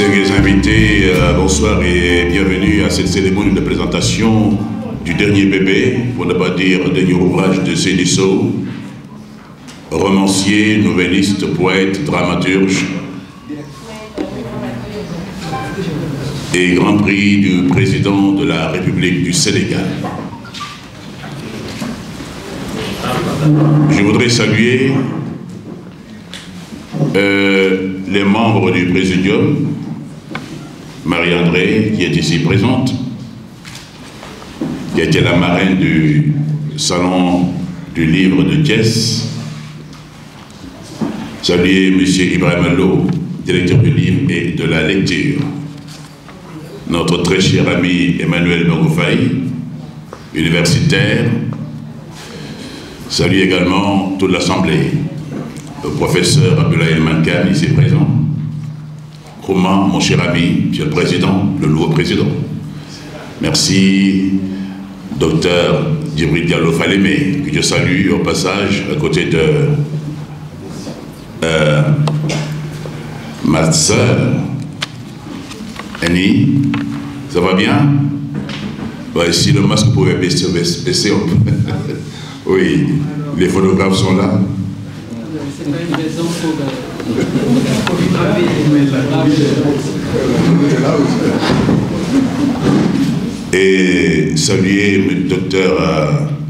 Chers invités, bonsoir et bienvenue à cette cérémonie de présentation du dernier bébé, pour ne pas dire dernier ouvrage de Seydi Sow, romancier, nouvelliste, poète, dramaturge et grand prix du président de la République du Sénégal. Je voudrais saluer les membres du Présidium, Marie-André, qui est ici présente, qui a été la marraine du Salon du Livre de Thiès. Saluer M. Ibrahim Allo, directeur du livre et de la lecture. Notre très cher ami Emmanuel Bogoufaï, universitaire. Saluer également toute l'Assemblée. Le professeur Abdoulaye Mankan, ici présent. Romain, mon cher ami, monsieur le président, le nouveau président. Merci, docteur Djibril Diallo Falémé, que je salue au passage à côté de ma sœur, Annie. Ça va bien? Bah, si le masque pouvait baisser un peu. Oui, les photographes sont là. C'est pas une raison Et saluer le docteur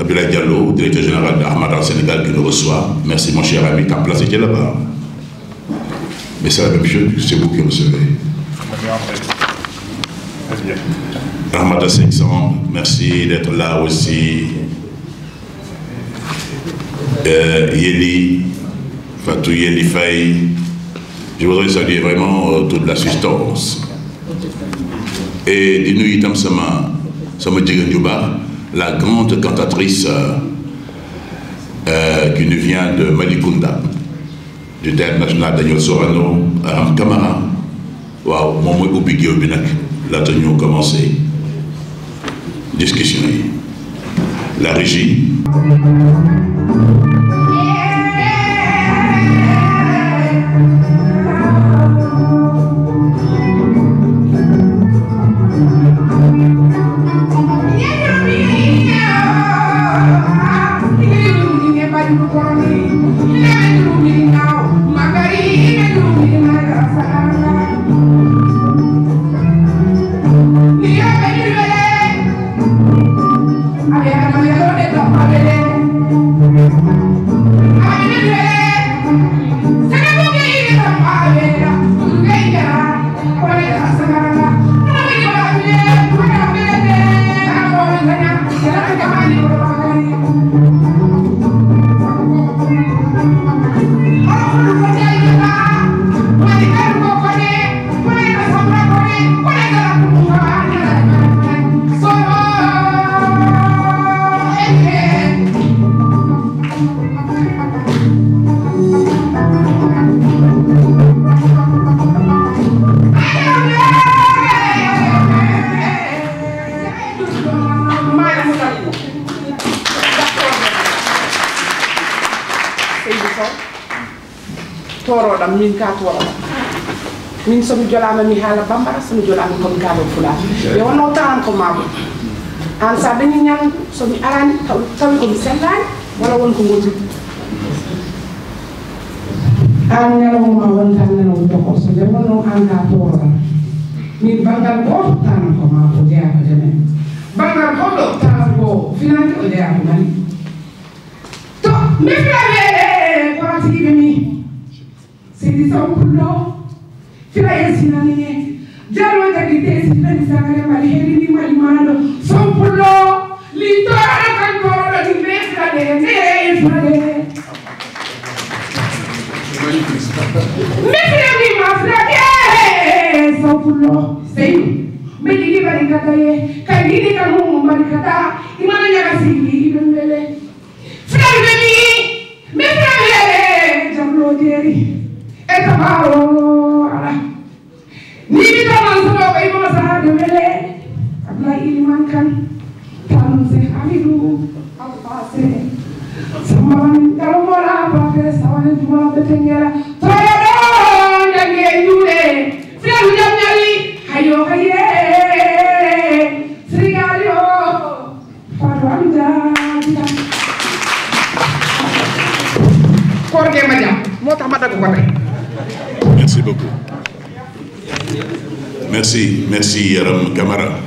Abdoulaye Diallo, directeur général d'Ahmad al Sénégal, qui nous reçoit. Merci mon cher ami, ta place était là-bas. Mais c'est la même chose, c'est vous qui recevez. Ahmad al 500, merci d'être là aussi. Yeli, Fatou Yeli Faye, je voudrais saluer vraiment toute l'assistance. Et Dinou Itam Sama Djigendjouba, la grande cantatrice qui nous vient de Malikunda, du Théâtre National Daniel Sorano, Aram Kamara. Waouh, mon mot Oubigé Obinak, là nous commencé. Discussion. La régie. Toroɗam min ka toroɗam min somi jolama mi haala bambara somi jolama komi kaɗo fula e wonno tawan ko mabo an sa dañi ñan somi arani tawi komi sellani walla won ko gondi an ñalawma won tan nanowo toko so nde wonno an ka toroɗam min bangal goto tanan ko mabo jeeya ko demen bangal goɗɗo tanan ko finanke o jeeya ko mani to mifraɓe koratiɓe mi Seydi Sow kullo fila yesinaniye jalo tagi tesi nani sakare mali heri ni mali mano Sow kullo li tora kan toro di mesra de frade mesra mi ma frade Sow kullo Seydi me digi barikata ye kan digi kan mu barikata imana nyaga sigi bembele frade mi me frade jamlo jeri Etabaro, ni di taman solo kay mo sa demele, Abdoulaye Iliman kan, tanong se Hamidou, Alpase, samaran karomola, pakai sawan jumlah betengera, toyo don, jangan yule, fiam jamnya bëggee ma jàpp moo tax ma dagg ko tey. Merci beaucoup. Merci, merci Yaram Camara.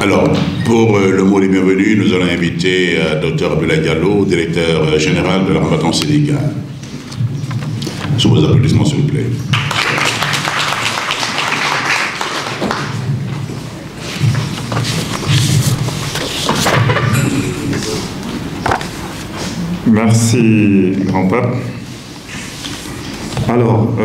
Alors, pour le mot de bienvenue, nous allons inviter Dr Abdoulaye Diallo, directeur général de l'Harmattan syndical. Sous vos applaudissements, s'il vous plaît. Merci, grand-pape. Alors,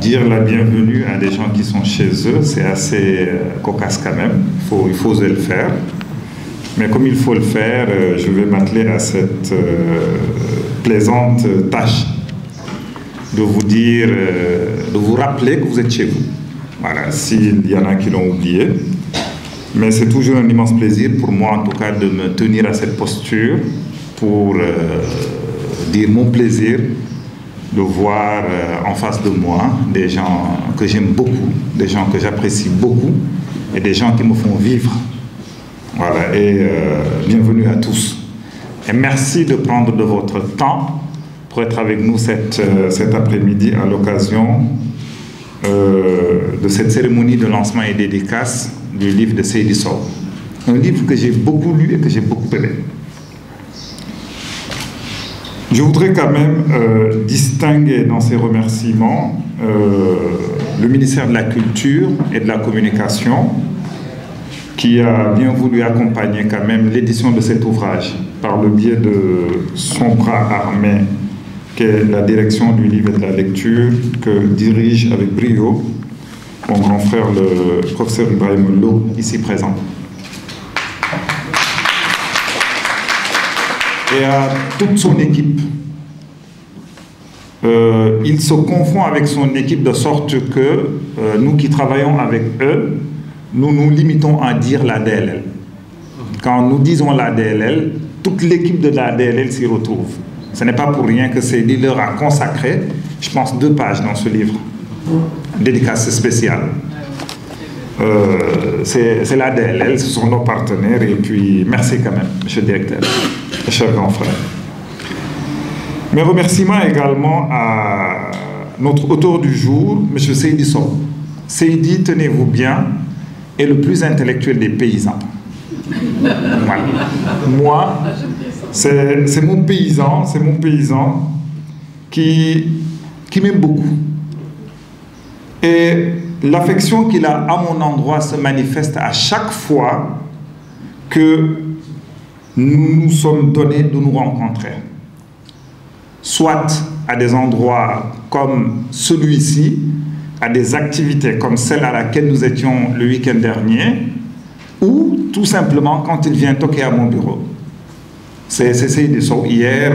dire la bienvenue à des gens qui sont chez eux, c'est assez cocasse quand même. Il faut oser le faire. Mais comme il faut le faire, je vais m'atteler à cette plaisante tâche de vous dire, de vous rappeler que vous êtes chez vous. Voilà, s'il y en a qui l'ont oublié. Mais c'est toujours un immense plaisir pour moi, en tout cas, de me tenir à cette posture pour dire mon plaisir de voir en face de moi des gens que j'aime beaucoup, des gens que j'apprécie beaucoup et des gens qui me font vivre. Voilà, et bienvenue à tous. Et merci de prendre de votre temps pour être avec nous cet après-midi à l'occasion de cette cérémonie de lancement et dédicace du livre de Seydi Sow. Un livre que j'ai beaucoup lu et que j'ai beaucoup aimé. Je voudrais quand même distinguer dans ces remerciements le ministère de la Culture et de la Communication qui a bien voulu accompagner quand même l'édition de cet ouvrage par le biais de son bras armé qui est la direction du livre et de la lecture que dirige avec brio mon grand frère le professeur Ibrahim Lo, ici présent. Et à toute son équipe. Il se confond avec son équipe de sorte que nous qui travaillons avec eux, nous nous limitons à dire la DLL. Quand nous disons la DLL, toute l'équipe de la DLL s'y retrouve. Ce n'est pas pour rien que Seydi leur a consacré, je pense, 2 pages dans ce livre, dédicace spéciale. C'est la DLL, ce sont nos partenaires, et puis merci quand même, monsieur le directeur. Cher grand frère. Mes remerciements également à notre auteur du jour, M. Seydi Sow. Seydi, tenez-vous bien, est le plus intellectuel des paysans. Voilà. Moi, c'est mon paysan qui m'aime beaucoup. Et l'affection qu'il a à mon endroit se manifeste à chaque fois que nous nous sommes donnés de nous rencontrer. Soit à des endroits comme celui-ci, à des activités comme celle à laquelle nous étions le week-end dernier, ou tout simplement quand il vient toquer à mon bureau. C'est Seydi Sow. Hier,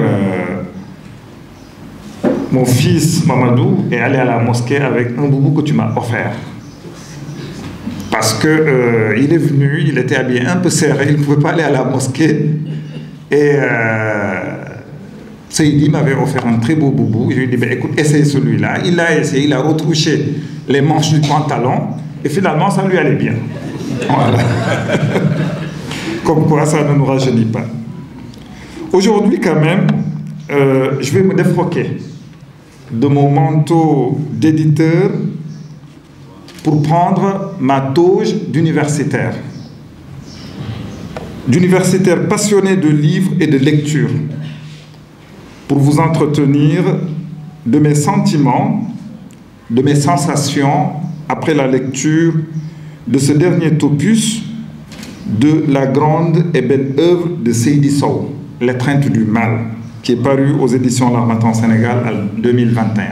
mon fils Mamadou est allé à la mosquée avec un boubou que tu m'as offert. Parce qu'il est venu, il était habillé un peu serré, il ne pouvait pas aller à la mosquée. Et Seydi m'avait offert un très beau boubou. Je lui ai dit, ben, écoute, essaye celui-là. Il l'a essayé, il a retrouché les manches du pantalon. Et finalement, ça lui allait bien. Voilà. Comme quoi, ça ne nous rajeunit pas. Aujourd'hui, quand même, je vais me défroquer de mon manteau d'éditeur pour prendre ma toge d'universitaire. D'universitaire passionné de livres et de lecture, pour vous entretenir de mes sentiments, de mes sensations après la lecture de ce dernier opus de la grande et belle œuvre de Seydi Sow, L'étreinte du mal, qui est paru aux éditions L'Harmattan Sénégal en 2021.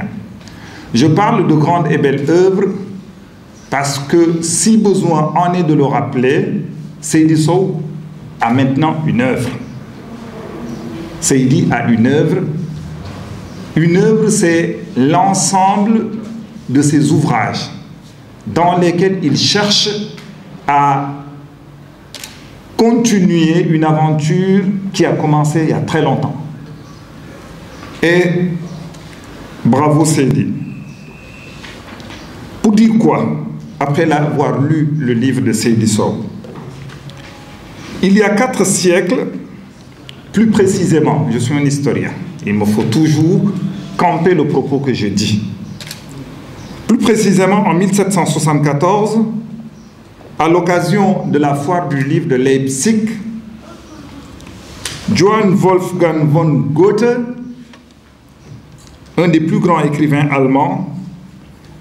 Je parle de grande et belle œuvre parce que, si besoin en est de le rappeler, Seydi Sow a maintenant une œuvre. Seydi a une œuvre. Une œuvre, c'est l'ensemble de ses ouvrages dans lesquels il cherche à continuer une aventure qui a commencé il y a très longtemps. Et bravo Seydi. Pour dire quoi? Après avoir lu le livre de Seydi Sow, il y a 4 siècles, Plus précisément, je suis un historien. Il me faut toujours camper le propos que je dis. Plus précisément, en 1774, à l'occasion de la foire du livre de Leipzig, Johann Wolfgang von Goethe, un des plus grands écrivains allemands,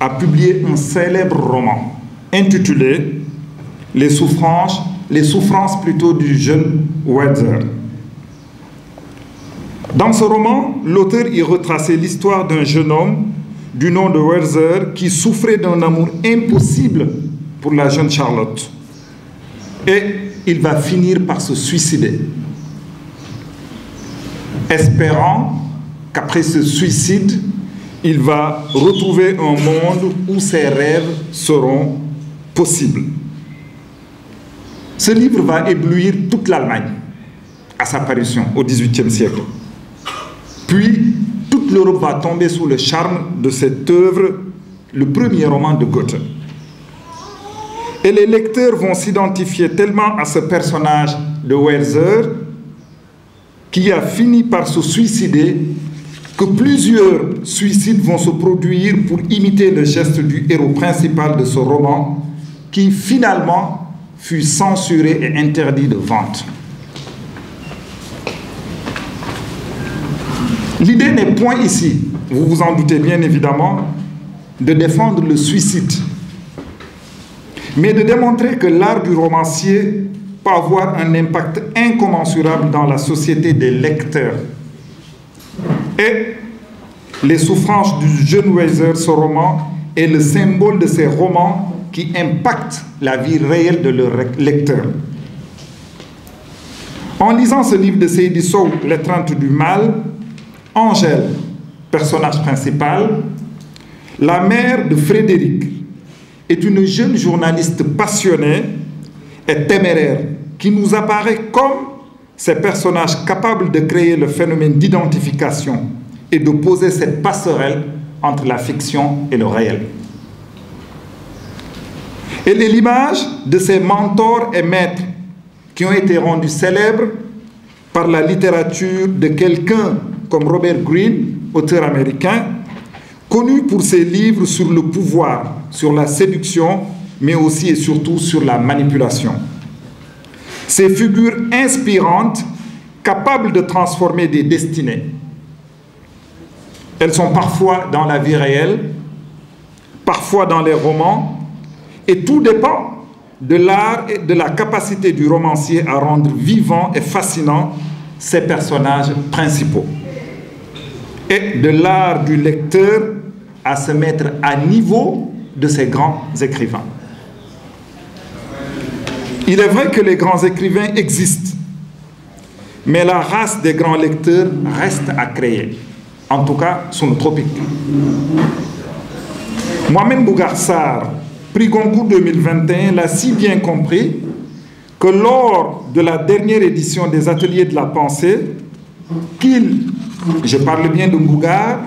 a publié un célèbre roman intitulé « Les souffrances plutôt du jeune Werther ». Dans ce roman, l'auteur y retraçait l'histoire d'un jeune homme du nom de Werther qui souffrait d'un amour impossible pour la jeune Charlotte. Et il va finir par se suicider, espérant qu'après ce suicide, il va retrouver un monde où ses rêves seront possibles. Ce livre va éblouir toute l'Allemagne à sa parution au XVIIIe siècle. Puis, toute l'Europe va tomber sous le charme de cette œuvre, le premier roman de Goethe. Et les lecteurs vont s'identifier tellement à ce personnage de Werther qui a fini par se suicider que plusieurs suicides vont se produire pour imiter le geste du héros principal de ce roman qui finalement fut censuré et interdit de vente. L'idée n'est point ici, vous vous en doutez bien évidemment, de défendre le suicide, mais de démontrer que l'art du romancier peut avoir un impact incommensurable dans la société des lecteurs. Et Les souffrances du jeune Werther, ce roman, est le symbole de ces romans qui impactent la vie réelle de leurs lecteurs. En lisant ce livre de Seydi Sow, L'étreinte du mal, Angèle, personnage principal, la mère de Frédéric, est une jeune journaliste passionnée et téméraire qui nous apparaît comme ces personnages capables de créer le phénomène d'identification et de poser cette passerelle entre la fiction et le réel. Elle est l'image de ces mentors et maîtres qui ont été rendus célèbres par la littérature de quelqu'un comme Robert Greene, auteur américain, connu pour ses livres sur le pouvoir, sur la séduction, mais aussi et surtout sur la manipulation. Ces figures inspirantes, capables de transformer des destinées. Elles sont parfois dans la vie réelle, parfois dans les romans, et tout dépend de l'art et de la capacité du romancier à rendre vivants et fascinants ses personnages principaux. Et de l'art du lecteur à se mettre à niveau de ces grands écrivains. Il est vrai que les grands écrivains existent, mais la race des grands lecteurs reste à créer, en tout cas sous nos tropiques. Mohamed Bougar Sarr, prix Goncourt 2021, l'a si bien compris que lors de la dernière édition des Ateliers de la Pensée, qu'il, je parle bien de Bougar,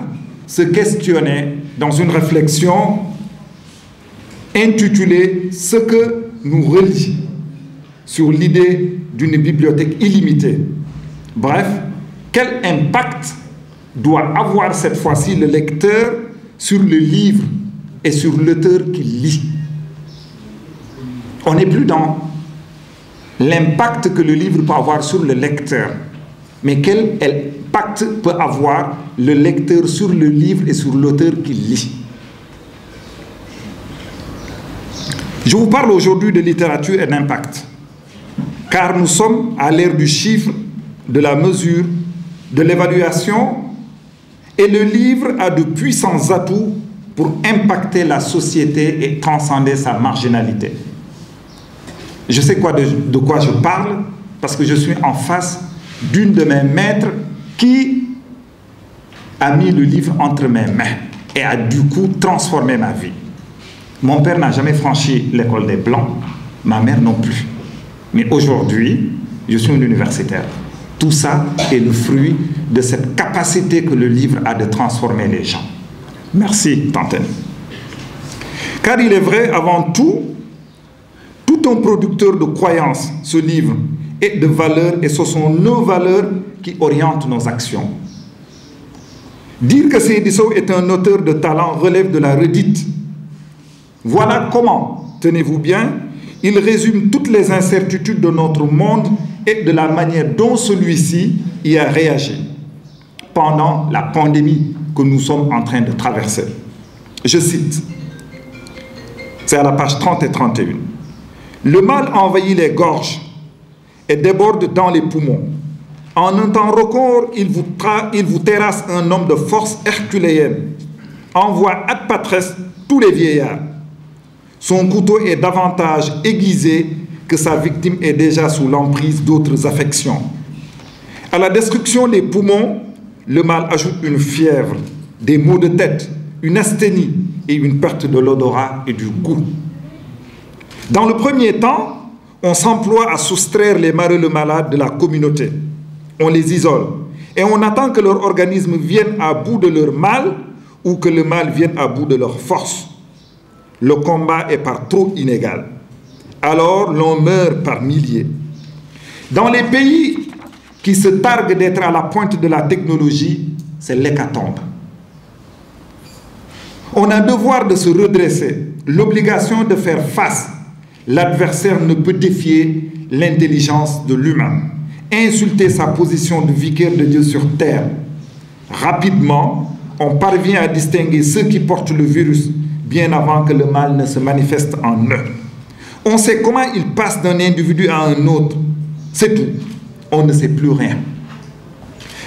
se questionnait dans une réflexion intitulée « Ce que nous relie » sur l'idée d'une bibliothèque illimitée. Bref, quel impact doit avoir cette fois-ci le lecteur sur le livre et sur l'auteur qui lit? On n'est plus dans l'impact que le livre peut avoir sur le lecteur, mais quel impact peut avoir le lecteur sur le livre et sur l'auteur qui lit. Je vous parle aujourd'hui de littérature et d'impact, car nous sommes à l'ère du chiffre, de la mesure, de l'évaluation, et le livre a de puissants atouts pour impacter la société et transcender sa marginalité. Je sais de quoi je parle, parce que je suis en face d'une de mes maîtres qui a mis le livre entre mes mains et a du coup transformé ma vie. Mon père n'a jamais franchi l'école des Blancs, ma mère non plus. Mais aujourd'hui, je suis un universitaire. Tout ça est le fruit de cette capacité que le livre a de transformer les gens. Merci, Tantenne. Car il est vrai, avant tout un producteur de croyances, ce livre, et de valeurs, et ce sont nos valeurs qui oriente nos actions. Dire que Seydi Sow est un auteur de talent relève de la redite. Voilà comment, tenez-vous bien, il résume toutes les incertitudes de notre monde et de la manière dont celui-ci y a réagi pendant la pandémie que nous sommes en train de traverser. Je cite, c'est à la page 30 et 31. « Le mal envahit les gorges et déborde dans les poumons. En un temps record, il vous terrasse un homme de force herculéenne, envoie ad patres tous les vieillards. Son couteau est davantage aiguisé que sa victime est déjà sous l'emprise d'autres affections. À la destruction des poumons, le mal ajoute une fièvre, des maux de tête, une asthénie et une perte de l'odorat et du goût. Dans le premier temps, on s'emploie à soustraire les malheureux malades de la communauté. On les isole et on attend que leur organisme vienne à bout de leur mal ou que le mal vienne à bout de leur force. Le combat est par trop inégal. Alors l'on meurt par milliers. Dans les pays qui se targuent d'être à la pointe de la technologie, c'est l'hécatombe. On a le devoir de se redresser, l'obligation de faire face. L'adversaire ne peut défier l'intelligence de l'humain, insulter sa position de vicaire de Dieu sur terre. Rapidement, on parvient à distinguer ceux qui portent le virus bien avant que le mal ne se manifeste en eux. On sait comment il passe d'un individu à un autre. C'est tout. On ne sait plus rien.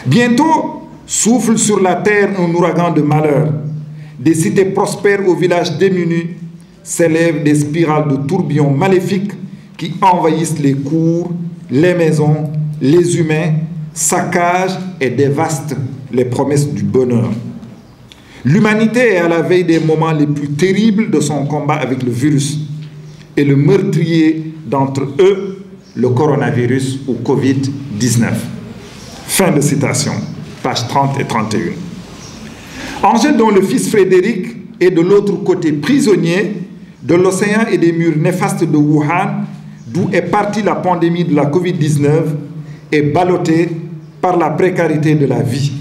Bientôt, souffle sur la terre un ouragan de malheur. Des cités prospères aux villages démunis s'élèvent des spirales de tourbillons maléfiques qui envahissent les cours, les maisons, les humains, saccagent et dévastent les promesses du bonheur. L'humanité est à la veille des moments les plus terribles de son combat avec le virus et le meurtrier d'entre eux, le coronavirus ou Covid-19. Fin de citation, page 30 et 31. Angèle, dont le fils Frédéric est de l'autre côté prisonnier de l'océan et des murs néfastes de Wuhan, d'où est partie la pandémie de la Covid-19, est ballottée par la précarité de la vie,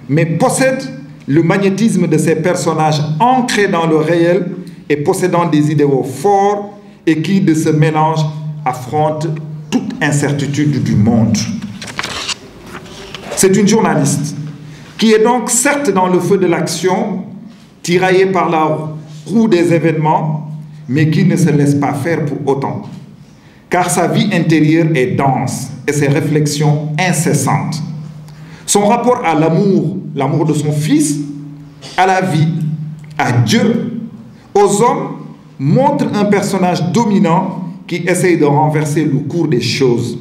mais possède le magnétisme de ces personnages ancrés dans le réel et possédant des idéaux forts et qui, de ce mélange, affrontent toute incertitude du monde. C'est une journaliste qui est donc certes dans le feu de l'action, tiraillée par la roue des événements, mais qui ne se laisse pas faire pour autant, car sa vie intérieure est dense et ses réflexions incessantes. Son rapport à l'amour, l'amour de son fils, à la vie, à Dieu, aux hommes, montre un personnage dominant qui essaye de renverser le cours des choses.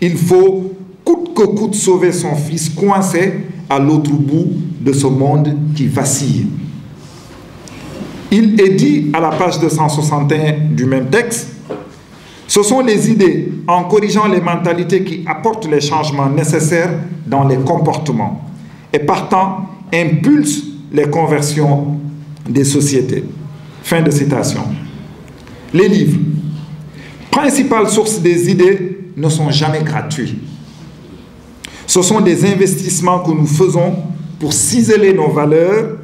Il faut coûte que coûte sauver son fils coincé à l'autre bout de ce monde qui vacille. Il est dit à la page 261 du même texte, ce sont les idées, en corrigeant les mentalités, qui apportent les changements nécessaires dans les comportements et partant impulsent les conversions des sociétés. Fin de citation. Les livres, principales sources des idées, ne sont jamais gratuits. Ce sont des investissements que nous faisons pour ciseler nos valeurs,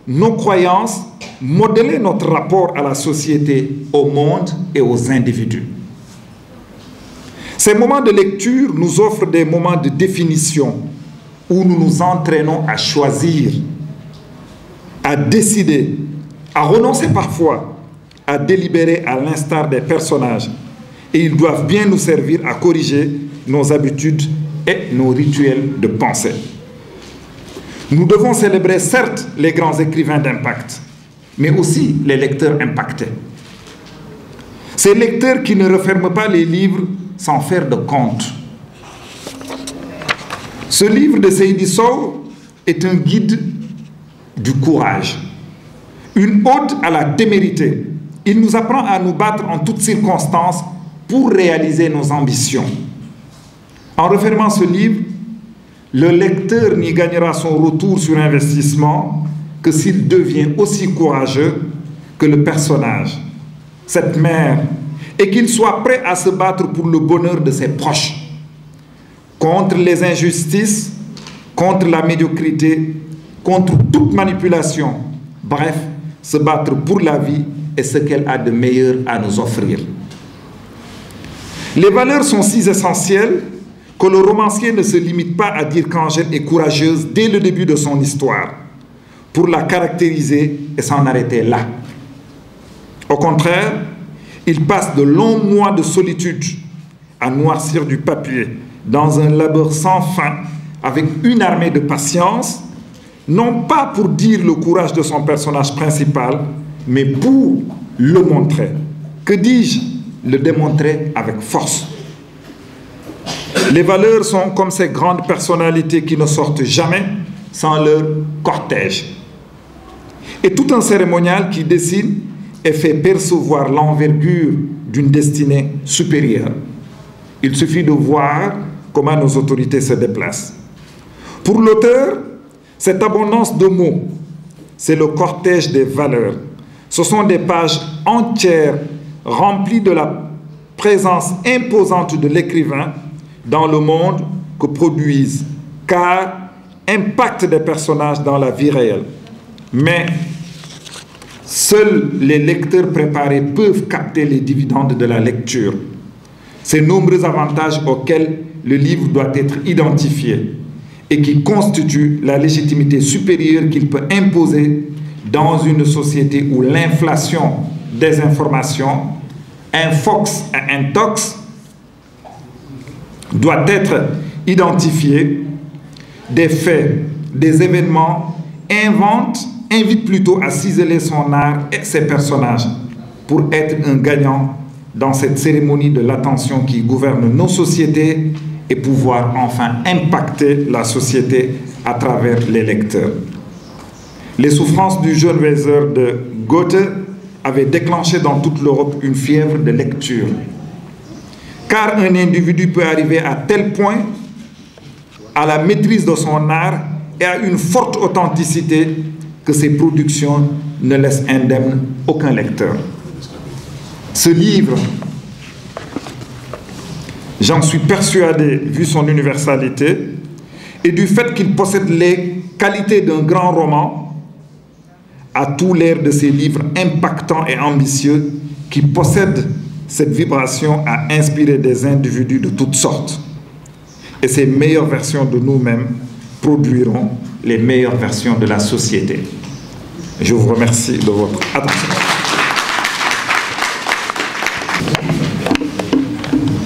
nos croyances, modeler notre rapport à la société, au monde et aux individus. Ces moments de lecture nous offrent des moments de définition où nous nous entraînons à choisir, à décider, à renoncer parfois, à délibérer à l'instar des personnages. Et ils doivent bien nous servir à corriger nos habitudes et nos rituels de pensée. Nous devons célébrer certes les grands écrivains d'impact, mais aussi les lecteurs impactés. Ces lecteurs qui ne referment pas les livres sans faire de compte. Ce livre de Seydi Sow est un guide du courage, une ode à la témérité. Il nous apprend à nous battre en toutes circonstances pour réaliser nos ambitions. En refermant ce livre, le lecteur n'y gagnera son retour sur investissement que s'il devient aussi courageux que le personnage, cette mère, et qu'il soit prêt à se battre pour le bonheur de ses proches. contre les injustices, contre la médiocrité, contre toute manipulation. Bref, se battre pour la vie et ce qu'elle a de meilleur à nous offrir. Les valeurs sont si essentielles que le romancier ne se limite pas à dire qu'Angèle est courageuse dès le début de son histoire, pour la caractériser et s'en arrêter là. Au contraire, il passe de longs mois de solitude à noircir du papier dans un labeur sans fin avec une armée de patience, non pas pour dire le courage de son personnage principal, mais pour le montrer. Que dis-je? Le démontrer avec force. Les valeurs sont comme ces grandes personnalités qui ne sortent jamais sans leur cortège. Et tout un cérémonial qui dessine et fait percevoir l'envergure d'une destinée supérieure. Il suffit de voir comment nos autorités se déplacent. Pour l'auteur, cette abondance de mots, c'est le cortège des valeurs. Ce sont des pages entières remplies de la présence imposante de l'écrivain dans le monde que produisent, car impact des personnages dans la vie réelle. Mais seuls les lecteurs préparés peuvent capter les dividendes de la lecture. Ces nombreux avantages auxquels le livre doit être identifié et qui constituent la légitimité supérieure qu'il peut imposer dans une société où l'inflation des informations, infox et intox, doit être identifiée. Des faits, des événements invite plutôt à ciseler son art et ses personnages pour être un gagnant dans cette cérémonie de l'attention qui gouverne nos sociétés et pouvoir enfin impacter la société à travers les lecteurs. Les souffrances du jeune Weser de Goethe avaient déclenché dans toute l'Europe une fièvre de lecture. Car un individu peut arriver à tel point à la maîtrise de son art et à une forte authenticité que ses productions ne laissent indemne aucun lecteur. Ce livre, j'en suis persuadé, vu son universalité, et du fait qu'il possède les qualités d'un grand roman, a tout l'air de ces livres impactants et ambitieux qui possèdent cette vibration à inspirer des individus de toutes sortes. Et ces meilleures versions de nous-mêmes produiront les meilleures versions de la société. Je vous remercie de votre attention.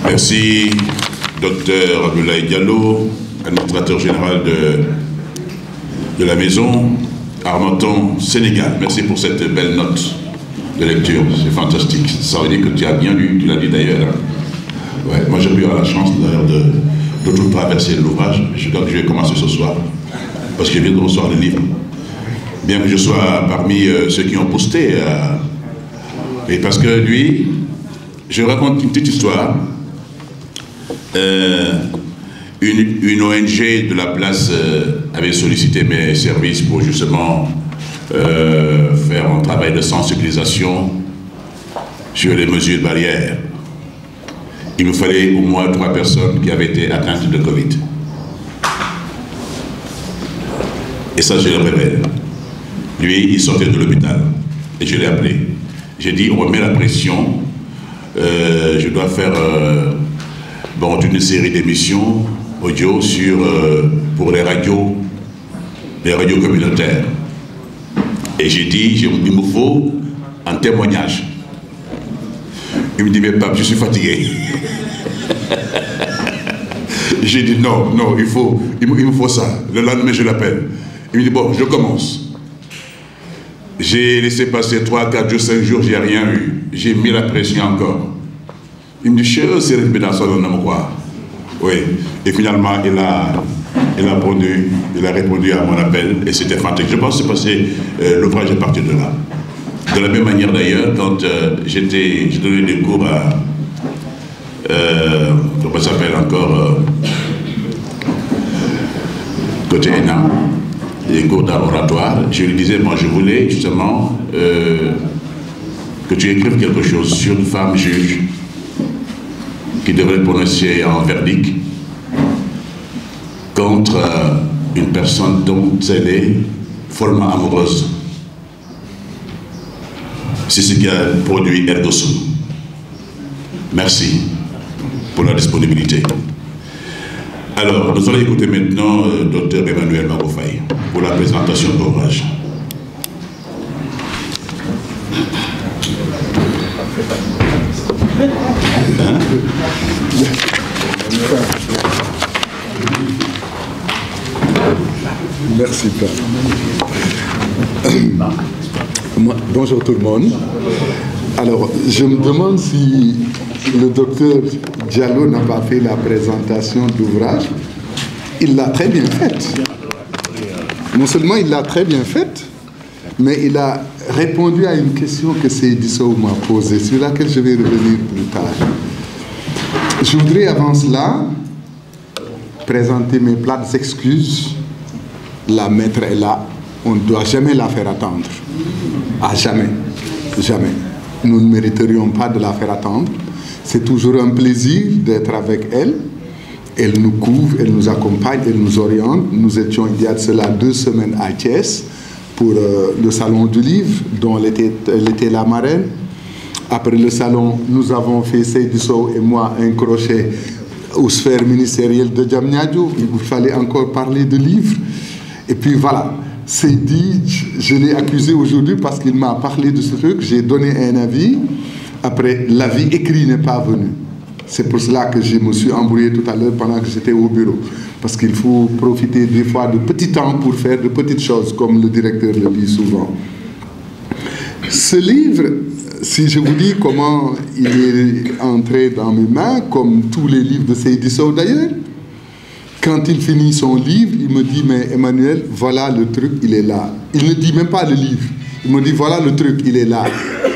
Merci, Dr Abdoulaye Diallo, administrateur général de la maison, Armenton, Sénégal. Merci pour cette belle note de lecture, c'est fantastique. Ça veut dire que tu as bien lu, tu l'as dit d'ailleurs. Ouais, moi j'ai eu la chance d'ailleurs de tout traverser l'ouvrage. Je crois que je vais commencer ce soir, parce que je viens de recevoir le livre. Bien que je sois parmi ceux qui ont posté. Et parce que lui, je raconte une petite histoire. Une ONG de la place avait sollicité mes services pour justement faire un travail de sensibilisation sur les mesures barrières. Il nous fallait au moins 3 personnes qui avaient été atteintes de Covid. Et ça, je le révèle. Lui, il sortait de l'hôpital et je l'ai appelé. J'ai dit, on remet la pression. Je dois faire une série d'émissions audio pour les radios communautaires. Et j'ai dit, il me faut un témoignage. Il me dit, mais pape, je suis fatigué. J'ai dit, non, il me faut ça. Le lendemain, je l'appelle. Il me dit, bon, je commence. J'ai laissé passer 3, 4 jours, 5 jours, j'ai rien eu. J'ai mis la pression encore. Il me dit, chérie, c'est le dans quoi. Oui. Et finalement, il a répondu à mon appel et c'était fantastique. Je pense que c'est passé, l'ouvrage est parti de là. De la même manière d'ailleurs, quand j'ai donné des cours à, comment ça s'appelle encore, côté ENA, des cours d'art oratoire, je lui disais, moi je voulais justement que tu écrives quelque chose sur une femme juge qui devrait prononcer un verdict contre une personne dont elle est follement amoureuse. C'est ce qui a produit Erdogan. Merci pour la disponibilité. Alors, nous allons écouter maintenant Dr Emmanuel Marofaye pour la présentation de l'ouvrage. Merci, Père. Bonjour tout le monde. Alors, je me demande si le docteur Diallo n'a pas fait la présentation de l'ouvrage. Il l'a très bien faite. Non seulement il l'a très bien faite, mais il a répondu à une question que Seydi Sow m'a posée, sur laquelle je vais revenir plus tard. Je voudrais avant cela présenter mes plates excuses. La maître est là, on ne doit jamais la faire attendre. Ah, jamais, jamais. Nous ne mériterions pas de la faire attendre. C'est toujours un plaisir d'être avec elle. Elle nous couvre, elle nous accompagne, elle nous oriente. Nous étions il y a de cela 2 semaines à Thiès pour le salon du livre, dont elle était la marraine. Après le salon, nous avons fait, Seydi Sow et moi, un crochet aux sphères ministérielles de Diamniadio. Il vous fallait encore parler de livres. Et puis voilà, Seydi, je l'ai accusé aujourd'hui parce qu'il m'a parlé de ce truc. J'ai donné un avis. Après, l'avis écrit n'est pas venu. C'est pour cela que je me suis embrouillé tout à l'heure pendant que j'étais au bureau. Parce qu'il faut profiter des fois de petits temps pour faire de petites choses, comme le directeur le dit souvent. Ce livre, si je vous dis comment il est entré dans mes mains, comme tous les livres de Seydi Sow d'ailleurs, quand il finit son livre, il me dit, mais Emmanuel, voilà le truc, il est là. Il ne dit même pas le livre. Il me dit, voilà le truc, il est là.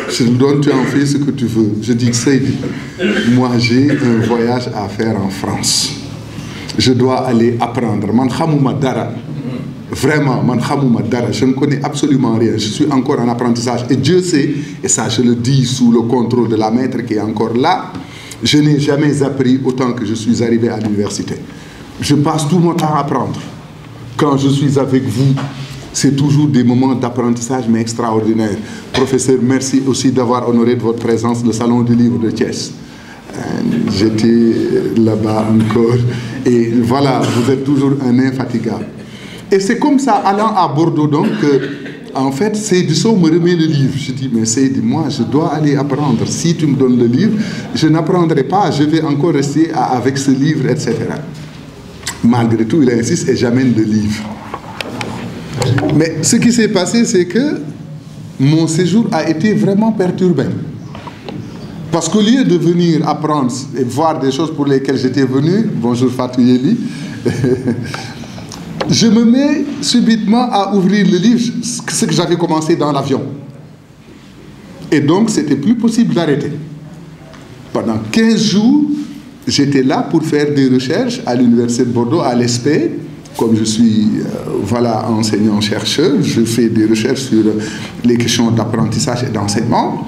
Je te donne, tu en fais ce que tu veux. Je dis, Seydi, moi j'ai un voyage à faire en France. Je dois aller apprendre. Man khamouma dara. Vraiment, man khamouma dara. Je ne connais absolument rien. Je suis encore en apprentissage. Et Dieu sait, et ça je le dis sous le contrôle de la maître qui est encore là, je n'ai jamais appris autant que je suis arrivé à l'université. Je passe tout mon temps à apprendre. Quand je suis avec vous, c'est toujours des moments d'apprentissage, mais extraordinaires. Professeur, merci aussi d'avoir honoré de votre présence le Salon du Livre de Thiès. J'étais là-bas encore. Et voilà, vous êtes toujours un infatigable. Et c'est comme ça, allant à Bordeaux, donc, que, en fait, Seydi Sow me remet le livre. Je dis, mais Seydi, moi, je dois aller apprendre. Si tu me donnes le livre, je n'apprendrai pas, je vais encore rester avec ce livre, etc. Malgré tout, il insiste et j'amène le livre. Mais ce qui s'est passé, c'est que mon séjour a été vraiment perturbé. Parce qu'au lieu de venir apprendre et voir des choses pour lesquelles j'étais venu, bonjour Fatou Yeli, je me mets subitement à ouvrir le livre, ce que j'avais commencé dans l'avion. Et donc, c'était plus possible d'arrêter. Pendant 15 jours, j'étais là pour faire des recherches à l'Université de Bordeaux, à l'ESPE. Comme je suis voilà, enseignant-chercheur, je fais des recherches sur les questions d'apprentissage et d'enseignement.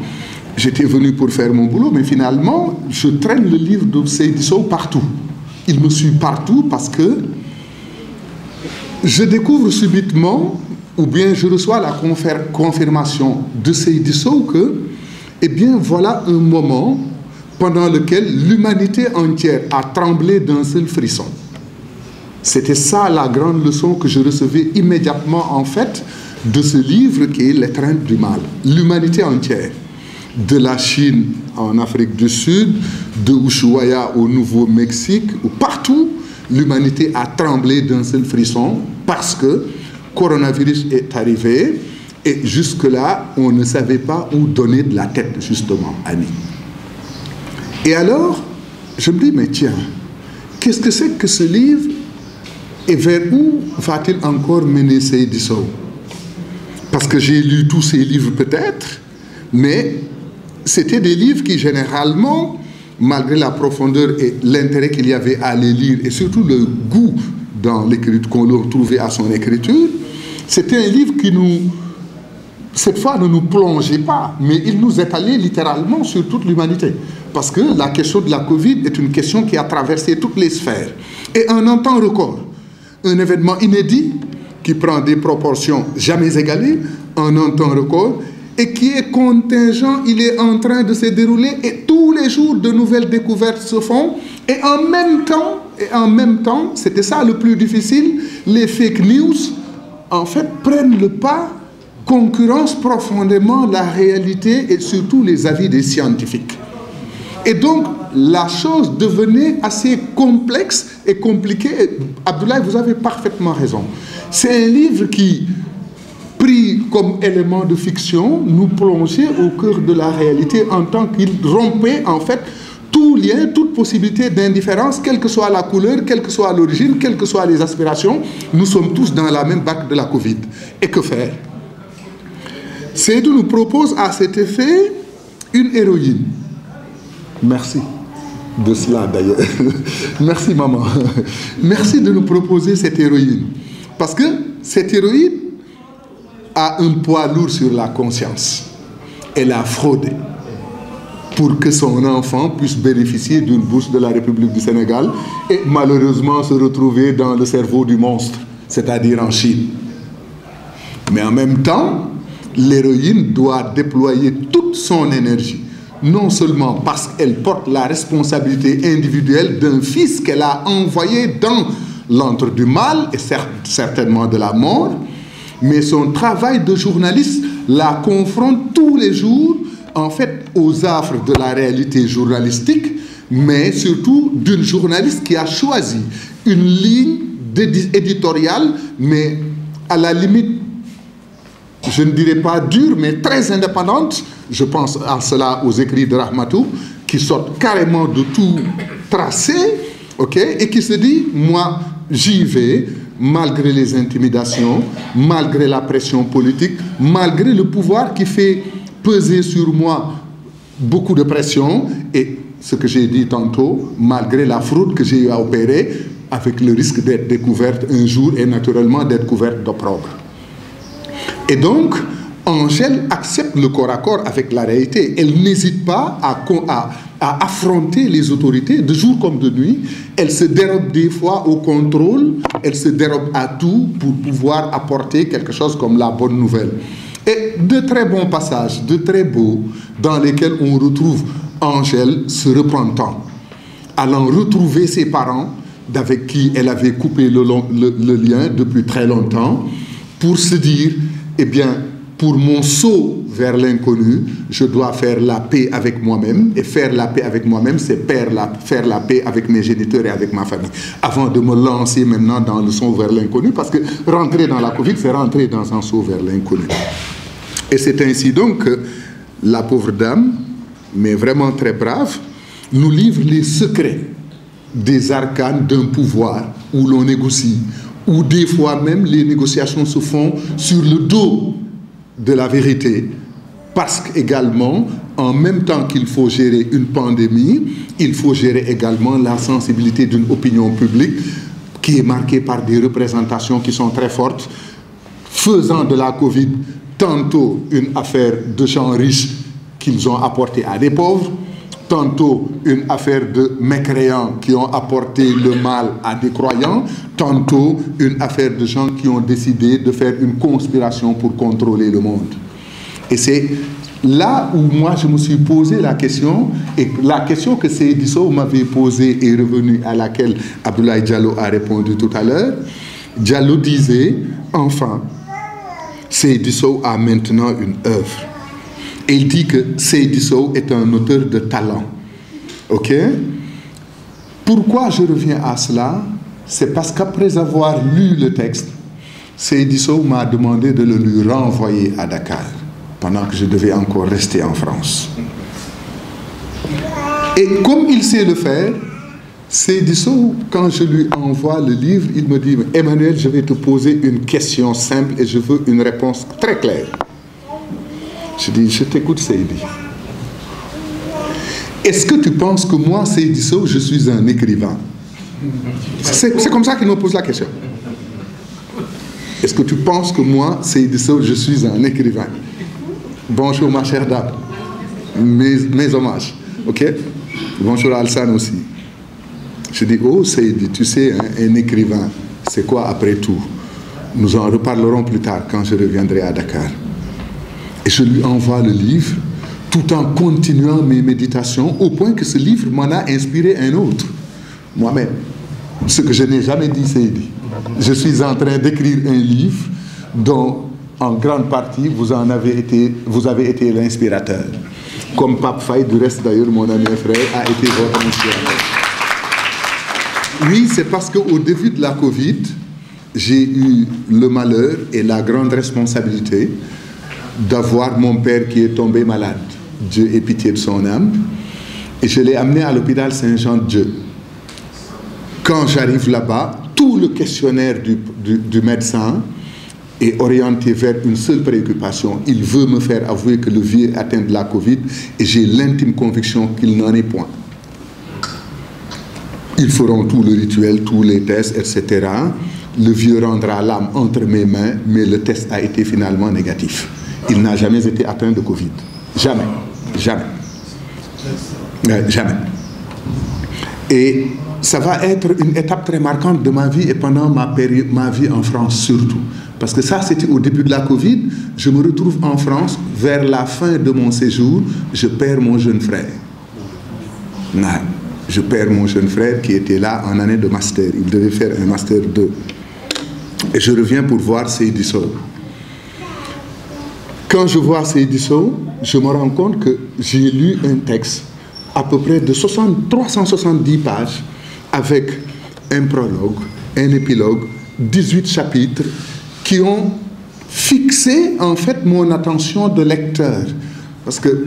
J'étais venu pour faire mon boulot, mais finalement, je traîne le livre de Seydi Sow partout. Il me suit partout parce que je découvre subitement, ou bien je reçois la confirmation de Seydi Sow que, eh bien, voilà un moment pendant lequel l'humanité entière a tremblé d'un seul frisson. C'était ça la grande leçon que je recevais immédiatement, en fait, de ce livre qui est L'étreinte du mal. L'humanité entière, de la Chine en Afrique du Sud, de Ushuaïa au Nouveau-Mexique, ou partout, l'humanité a tremblé d'un seul frisson parce que le coronavirus est arrivé et jusque-là, on ne savait pas où donner de la tête, justement, Annie. Et alors, je me dis, mais tiens, qu'est-ce que c'est que ce livre et vers où va-t-il encore mener Seydi Sow? Parce que j'ai lu tous ces livres peut-être, mais c'était des livres qui généralement, malgré la profondeur et l'intérêt qu'il y avait à les lire, et surtout le goût dans l'écriture qu'on leur trouvait à son écriture, c'était un livre qui nous, cette fois, ne nous plongeait pas, mais il nous étalait littéralement sur toute l'humanité. Parce que la question de la Covid est une question qui a traversé toutes les sphères. Et en un temps record, un événement inédit qui prend des proportions jamais égalées en un temps record et qui est contingent, il est en train de se dérouler et tous les jours de nouvelles découvertes se font et en même temps, c'était ça le plus difficile, les fake news en fait prennent le pas, concurrencent profondément la réalité et surtout les avis des scientifiques. Et donc, la chose devenait assez complexe et compliquée. Abdoulaye, vous avez parfaitement raison. C'est un livre qui, pris comme élément de fiction, nous plongeait au cœur de la réalité en tant qu'il rompait, en fait, tout lien, toute possibilité d'indifférence, quelle que soit la couleur, quelle que soit l'origine, quelles que soient les aspirations. Nous sommes tous dans la même barque de la Covid. Et que faire? Seydou nous propose à cet effet une héroïne. Merci de cela d'ailleurs. Merci maman. Merci de nous proposer cette héroïne. Parce que cette héroïne a un poids lourd sur la conscience. Elle a fraudé pour que son enfant puisse bénéficier d'une bourse de la République du Sénégal et malheureusement se retrouver dans le cerveau du monstre, c'est-à-dire en Chine. Mais en même temps, l'héroïne doit déployer toute son énergie, non seulement parce qu'elle porte la responsabilité individuelle d'un fils qu'elle a envoyé dans l'antre du mal et certainement de la mort, mais son travail de journaliste la confronte tous les jours, en fait, aux affres de la réalité journalistique, mais surtout d'une journaliste qui a choisi une ligne éditoriale, mais à la limite, je ne dirais pas dure, mais très indépendante. Je pense à cela aux écrits de Rahmatou, qui sortent carrément de tout tracé, okay, et qui se dit, moi, j'y vais, malgré les intimidations, malgré la pression politique, malgré le pouvoir qui fait peser sur moi beaucoup de pression, et ce que j'ai dit tantôt, malgré la fraude que j'ai eu à opérer, avec le risque d'être découverte un jour et naturellement d'être couverte d'opprobre. Et donc, Angèle accepte le corps à corps avec la réalité. Elle n'hésite pas à affronter les autorités de jour comme de nuit. Elle se dérobe des fois au contrôle, elle se dérobe à tout pour pouvoir apporter quelque chose comme la bonne nouvelle. Et de très bons passages, de très beaux, dans lesquels on retrouve Angèle se repentant, allant retrouver ses parents, avec qui elle avait coupé le lien depuis très longtemps, pour se dire, eh bien, pour mon saut vers l'inconnu, je dois faire la paix avec moi-même. Et faire la paix avec moi-même, c'est faire la paix avec mes géniteurs et avec ma famille. Avant de me lancer maintenant dans le saut vers l'inconnu, parce que rentrer dans la Covid, c'est rentrer dans un saut vers l'inconnu. Et c'est ainsi donc que la pauvre dame, mais vraiment très brave, nous livre les secrets des arcanes d'un pouvoir où l'on négocie, où des fois même les négociations se font sur le dos de la vérité, parce qu'également, en même temps qu'il faut gérer une pandémie, il faut gérer également la sensibilité d'une opinion publique qui est marquée par des représentations qui sont très fortes, faisant de la Covid tantôt une affaire de gens riches qu'ils ont apporté à des pauvres, tantôt une affaire de mécréants qui ont apporté le mal à des croyants, tantôt une affaire de gens qui ont décidé de faire une conspiration pour contrôler le monde. Et c'est là où moi je me suis posé la question, et la question que Seydi Sow m'avait posée et revenue à laquelle Abdoulaye Diallo a répondu tout à l'heure. Diallo disait, enfin, Seydi Sow a maintenant une œuvre. Et il dit que Seydi Sow est un auteur de talent. Ok? Pourquoi je reviens à cela? C'est parce qu'après avoir lu le texte, Seydi Sow m'a demandé de le lui renvoyer à Dakar, pendant que je devais encore rester en France. Et comme il sait le faire, Seydi Sow, quand je lui envoie le livre, il me dit, Emmanuel, je vais te poser une question simple et je veux une réponse très claire. Je dis, je t'écoute Seydi. Est-ce que tu penses que moi, Seydi Sow, je suis un écrivain? C'est comme ça qu'il me pose la question. Est-ce que tu penses que moi, Seydi Sow, je suis un écrivain? Bonjour ma chère dame. Mes hommages. Ok? Bonjour Alsan aussi. Je dis, oh Seydi, tu sais, hein, un écrivain, c'est quoi après tout? Nous en reparlerons plus tard quand je reviendrai à Dakar. Et je lui envoie le livre tout en continuant mes méditations au point que ce livre m'en a inspiré un autre. Moi-même, ce que je n'ai jamais dit, c'est dit. Je suis en train d'écrire un livre dont, en grande partie, vous avez été l'inspirateur. Comme Pape Faye, du reste d'ailleurs, mon ami et frère, a été votre inspirateur. Oui, c'est parce qu'au début de la Covid, j'ai eu le malheur et la grande responsabilité d'avoir mon père qui est tombé malade. Dieu ait pitié de son âme. Et je l'ai amené à l'hôpital Saint-Jean-de-Dieu. Quand j'arrive là-bas, tout le questionnaire du médecin est orienté vers une seule préoccupation. Il veut me faire avouer que le vieux est atteint de la Covid et j'ai l'intime conviction qu'il n'en est point. Ils feront tout le rituel, tous les tests, etc. Le vieux rendra l'âme entre mes mains, mais le test a été finalement négatif. Il n'a jamais été atteint de Covid. Jamais. Jamais. Jamais. Et ça va être une étape très marquante de ma vie et pendant ma vie en France surtout. Parce que ça, c'était au début de la Covid. Je me retrouve en France. Vers la fin de mon séjour, je perds mon jeune frère. Non. Je perds mon jeune frère qui était là en année de master. Il devait faire un master 2. Et je reviens pour voir Seydi Sow. Quand je vois Seydi Sow, je me rends compte que j'ai lu un texte à peu près de 370 pages avec un prologue, un épilogue, 18 chapitres qui ont fixé en fait mon attention de lecteur. Parce que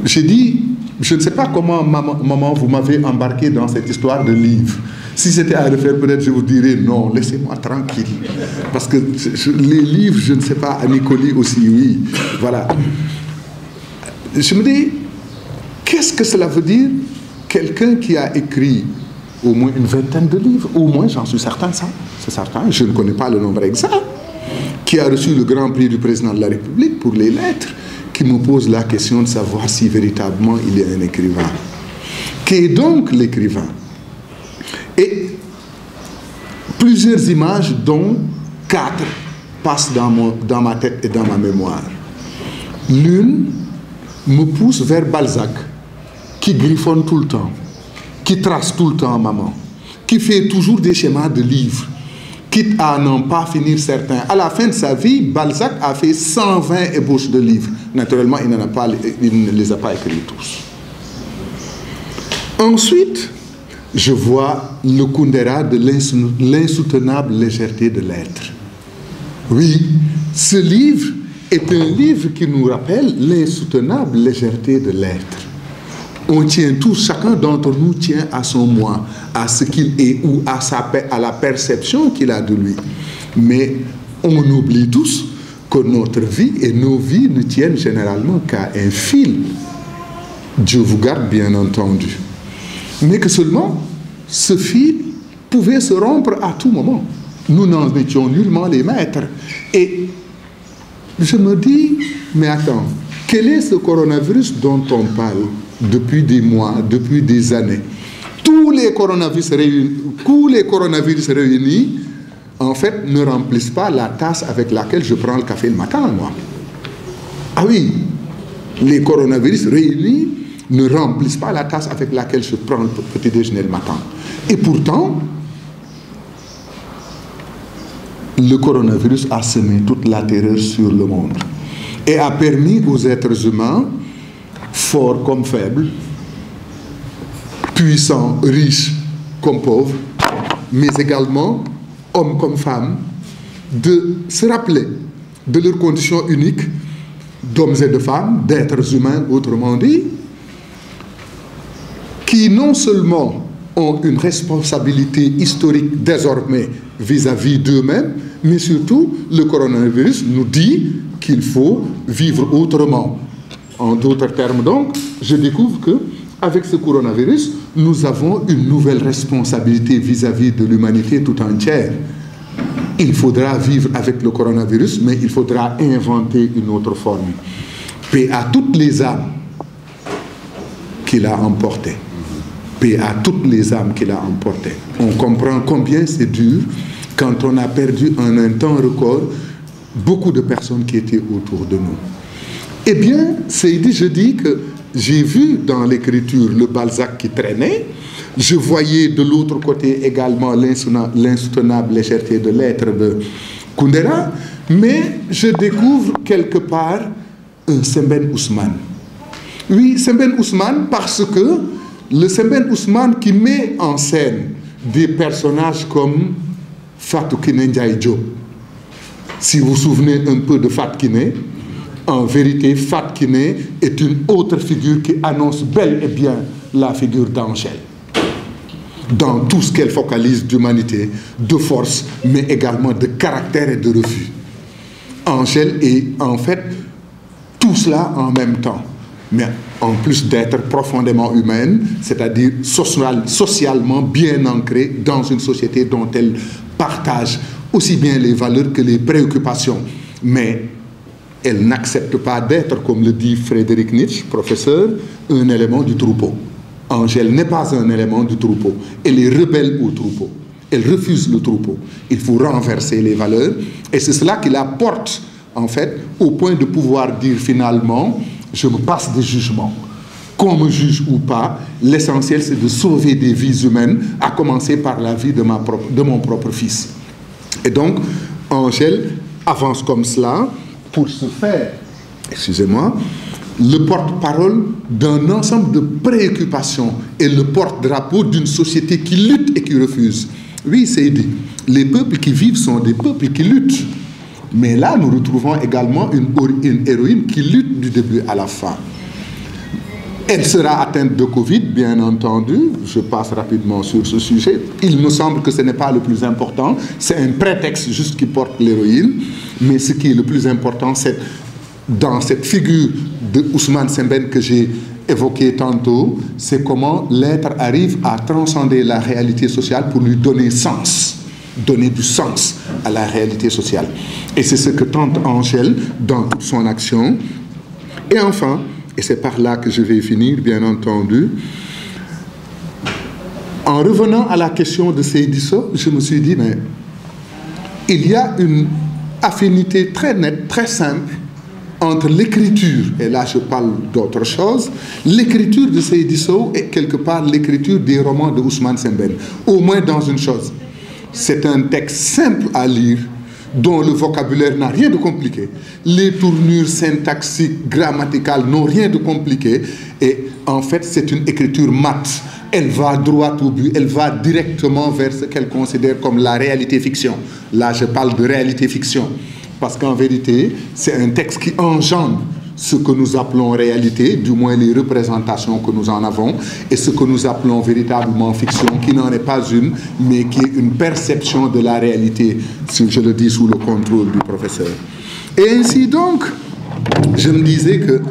j'ai dit, je ne sais pas comment, maman, vous m'avez embarqué dans cette histoire de livre. Si c'était à refaire, peut-être je vous dirais non, laissez-moi tranquille. Parce que les livres, je ne sais pas, à Nicoli aussi, oui. Voilà. Je me dis, qu'est-ce que cela veut dire? Quelqu'un qui a écrit au moins une vingtaine de livres, au moins, j'en suis certain, ça, c'est certain, je ne connais pas le nombre exact, qui a reçu le grand prix du président de la République pour les lettres, qui me pose la question de savoir si véritablement il est un écrivain. Qu'est donc l'écrivain? Et plusieurs images, dont 4, passent dans ma tête et dans ma mémoire. L'une me pousse vers Balzac, qui griffonne tout le temps, qui trace tout le temps maman, qui fait toujours des schémas de livres, quitte à n'en pas finir certains. À la fin de sa vie, Balzac a fait 120 ébauches de livres. Naturellement, il ne les a pas écrits tous. Ensuite, je vois le Kundera de l'insoutenable légèreté de l'être. Oui, ce livre est un livre qui nous rappelle l'insoutenable légèreté de l'être. On tient tous, chacun d'entre nous tient à son moi, à ce qu'il est ou à la perception qu'il a de lui. Mais on oublie tous que notre vie et nos vies ne tiennent généralement qu'à un fil. Dieu vous garde, bien entendu. Mais que seulement ce fil pouvait se rompre à tout moment. Nous n'en étions nullement les maîtres. Et je me dis, mais attends, quel est ce coronavirus dont on parle depuis des mois, depuis des années? Tous les coronavirus réunis, en fait, ne remplissent pas la tasse avec laquelle je prends le café le matin, moi. Ah oui, les coronavirus réunis ne remplissent pas la tasse avec laquelle je prends le petit déjeuner le matin. Et pourtant, le coronavirus a semé toute la terreur sur le monde et a permis aux êtres humains, forts comme faibles, puissants, riches comme pauvres, mais également hommes comme femmes, de se rappeler de leurs conditions uniques d'hommes et de femmes, d'êtres humains, autrement dit, qui non seulement ont une responsabilité historique désormais vis-à-vis d'eux-mêmes, mais surtout le coronavirus nous dit qu'il faut vivre autrement. En d'autres termes donc, je découvre qu'avec ce coronavirus, nous avons une nouvelle responsabilité vis-à-vis de l'humanité tout entière. Il faudra vivre avec le coronavirus, mais il faudra inventer une autre forme. Paix à toutes les âmes qu'il a emportées. Paix à toutes les âmes qu'il a emportées. On comprend combien c'est dur quand on a perdu en un temps record beaucoup de personnes qui étaient autour de nous. Eh bien, Seydi, je dis que j'ai vu dans l'écriture le Balzac qui traînait, je voyais de l'autre côté également l'insoutenable légèreté de l'être de Koundera, mais je découvre quelque part un Sembène Ousmane. Oui, Sembène Ousmane, parce que le Sembène Ousmane qui met en scène des personnages comme Fatou Kiné Ndiaye Diop. Si vous vous souvenez un peu de Fatou Kiné, en vérité, Fatou Kiné est une autre figure qui annonce bel et bien la figure d'Angèle. Dans tout ce qu'elle focalise d'humanité, de force, mais également de caractère et de refus. Angèle est en fait tout cela en même temps. Mais en plus d'être profondément humaine, c'est-à-dire socialement bien ancrée dans une société dont elle partage aussi bien les valeurs que les préoccupations. Mais elle n'accepte pas d'être, comme le dit Frédéric Nietzsche, professeur, un élément du troupeau. Angèle n'est pas un élément du troupeau. Elle est rebelle au troupeau. Elle refuse le troupeau. Il faut renverser les valeurs. Et c'est cela qui la porte, en fait, au point de pouvoir dire finalement, je me passe de jugement. Qu'on me juge ou pas, l'essentiel c'est de sauver des vies humaines, à commencer par la vie de mon propre fils. Et donc, Angèle avance comme cela pour se faire, excusez-moi, le porte-parole d'un ensemble de préoccupations et le porte-drapeau d'une société qui lutte et qui refuse. Oui, c'est dit. Les peuples qui vivent sont des peuples qui luttent. Mais là, nous retrouvons également une héroïne qui lutte du début à la fin. Elle sera atteinte de Covid, bien entendu. Je passe rapidement sur ce sujet. Il me semble que ce n'est pas le plus important. C'est un prétexte juste qui porte l'héroïne. Mais ce qui est le plus important, c'est dans cette figure de Ousmane Sembène que j'ai évoquée tantôt, c'est comment l'être arrive à transcender la réalité sociale pour lui donner sens. Donner du sens à la réalité sociale. Et c'est ce que tente Angèle dans toute son action. Et enfin, et c'est par là que je vais finir, bien entendu, en revenant à la question de Seydi Sow, je me suis dit, mais il y a une affinité très nette, très simple, entre l'écriture, et là je parle d'autre chose, l'écriture de Seydi Sow et quelque part l'écriture des romans de Ousmane Sembène. Au moins dans une chose. C'est un texte simple à lire, dont le vocabulaire n'a rien de compliqué. Les tournures syntaxiques, grammaticales n'ont rien de compliqué. Et en fait, c'est une écriture mate. Elle va droit au but, elle va directement vers ce qu'elle considère comme la réalité-fiction. Là, je parle de réalité-fiction. Parce qu'en vérité, c'est un texte qui engendre ce que nous appelons réalité, du moins les représentations que nous en avons, et ce que nous appelons véritablement fiction, qui n'en est pas une, mais qui est une perception de la réalité, si je le dis sous le contrôle du professeur. Et ainsi donc, je me disais que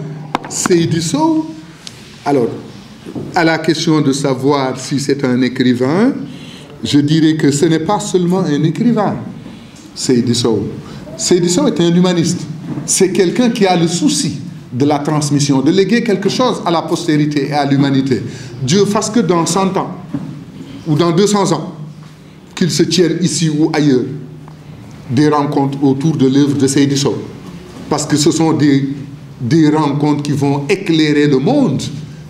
Seydi Sow, alors, à la question de savoir si c'est un écrivain, je dirais que ce n'est pas seulement un écrivain, Seydi Sow. Seydi Sow est un humaniste. C'est quelqu'un qui a le souci de la transmission, de léguer quelque chose à la postérité et à l'humanité. Dieu fasse que dans 100 ans, ou dans 200 ans, qu'il se tienne ici ou ailleurs, des rencontres autour de l'œuvre de Seydi Sow. Parce que ce sont des rencontres qui vont éclairer le monde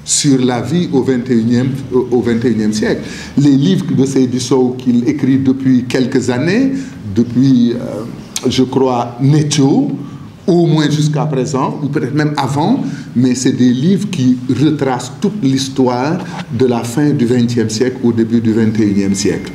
sur la vie au 21e siècle. Les livres de Seydi Sow qu'il écrit depuis quelques années, depuis, je crois, Netio, au moins jusqu'à présent, ou peut-être même avant, mais c'est des livres qui retracent toute l'histoire de la fin du XXe siècle au début du XXIe siècle.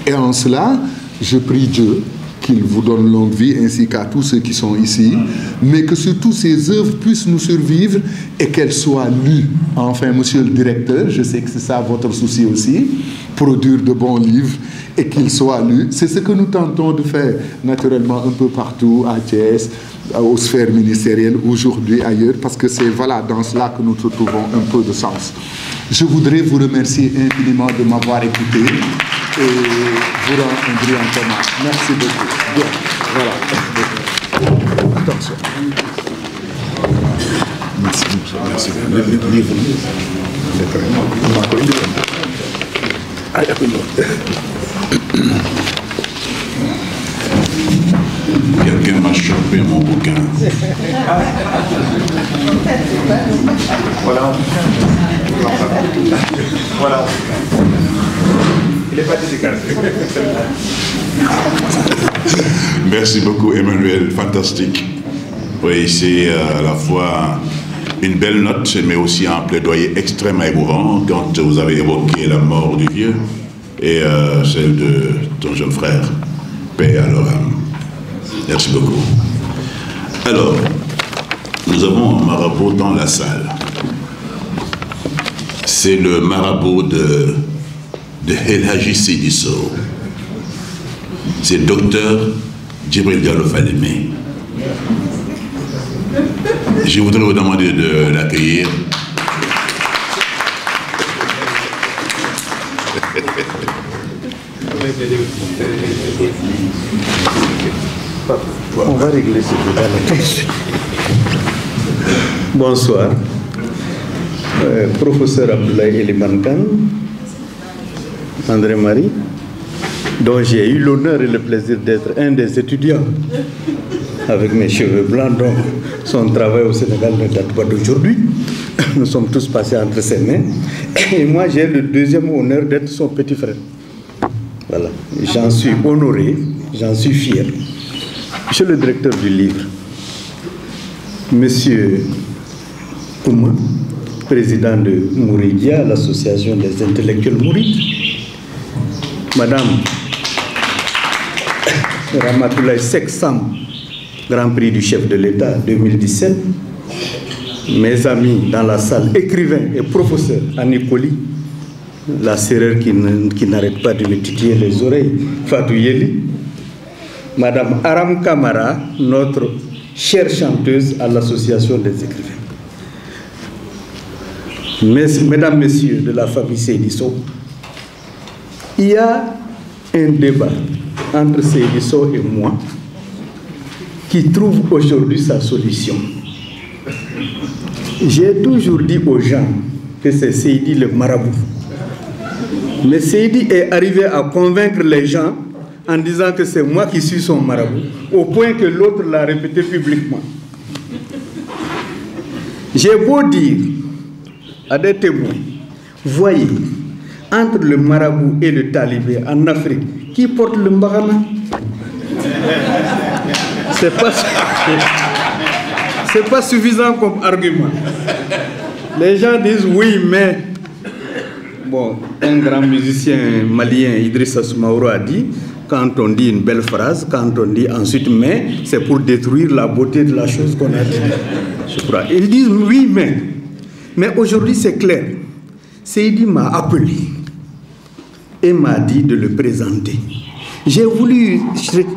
Et en cela, je prie Dieu qu'il vous donne longue vie, ainsi qu'à tous ceux qui sont ici, mais que surtout ces œuvres puissent nous survivre et qu'elles soient lues. Enfin, monsieur le directeur, je sais que c'est ça votre souci aussi, produire de bons livres et qu'ils soient lus. C'est ce que nous tentons de faire, naturellement, un peu partout, à Thiès, aux sphères ministérielles, aujourd'hui, ailleurs, parce que c'est voilà, dans cela que nous trouvons un peu de sens. Je voudrais vous remercier infiniment de m'avoir écouté et vous rendre un brillant hommage. Merci beaucoup. Bien, voilà. Attention. Merci. Merci. Le livre. Ah, il y a chopé mon bouquin. Voilà. Voilà. Il n'est pas dédicacé. Merci beaucoup, Emmanuel. Fantastique. Oui, c'est à la fois une belle note, mais aussi un plaidoyer extrêmement émouvant quand vous avez évoqué la mort du vieux et celle de ton jeune frère. Paix à leur âme. Merci beaucoup. Alors, nous avons un marabout dans la salle. C'est le marabout de El Hadji Seydi Sow. C'est le docteur Djibril Diallo Falémé. Je voudrais vous demander de l'accueillir. On va régler ce débat tout de suite. Bonsoir. Professeur Abdoulaye Eliman Kane, André Marie, dont j'ai eu l'honneur et le plaisir d'être un des étudiants avec mes cheveux blancs, donc son travail au Sénégal ne date pas d'aujourd'hui. Nous sommes tous passés entre ses mains. Et moi, j'ai le deuxième honneur d'être son petit frère. Voilà. J'en suis honoré, j'en suis fier. Monsieur le directeur du livre, Monsieur Ouma, président de Mouridia, l'association des intellectuels mourides, Madame Ramatoulaye Seck Sam, Grand Prix du chef de l'État 2017, mes amis dans la salle, écrivains et professeurs, Annie Koli, la sœur qui n'arrête pas de me titiller les oreilles, Fatou Yeli, Madame Aram Kamara, notre chère chanteuse à l'association des écrivains. Mesdames, Messieurs de la famille Seydi Sow, il y a un débat entre Seydi Sow et moi qui trouve aujourd'hui sa solution. J'ai toujours dit aux gens que c'est Seydi le marabout. Mais Seydi est arrivé à convaincre les gens en disant que c'est moi qui suis son marabout, au point que l'autre l'a répété publiquement. J'ai beau dire à des témoins, voyez, entre le marabout et le talibé en Afrique, qui porte le mbarama? C'est pas suffisant comme argument. Les gens disent oui, mais... Bon, un grand musicien malien, Idrissa Soumaoro, a dit, quand on dit une belle phrase, quand on dit ensuite mais, c'est pour détruire la beauté de la chose qu'on a dit. Je crois. Ils disent oui, mais aujourd'hui c'est clair. Seydi m'a appelé et m'a dit de le présenter. J'ai voulu,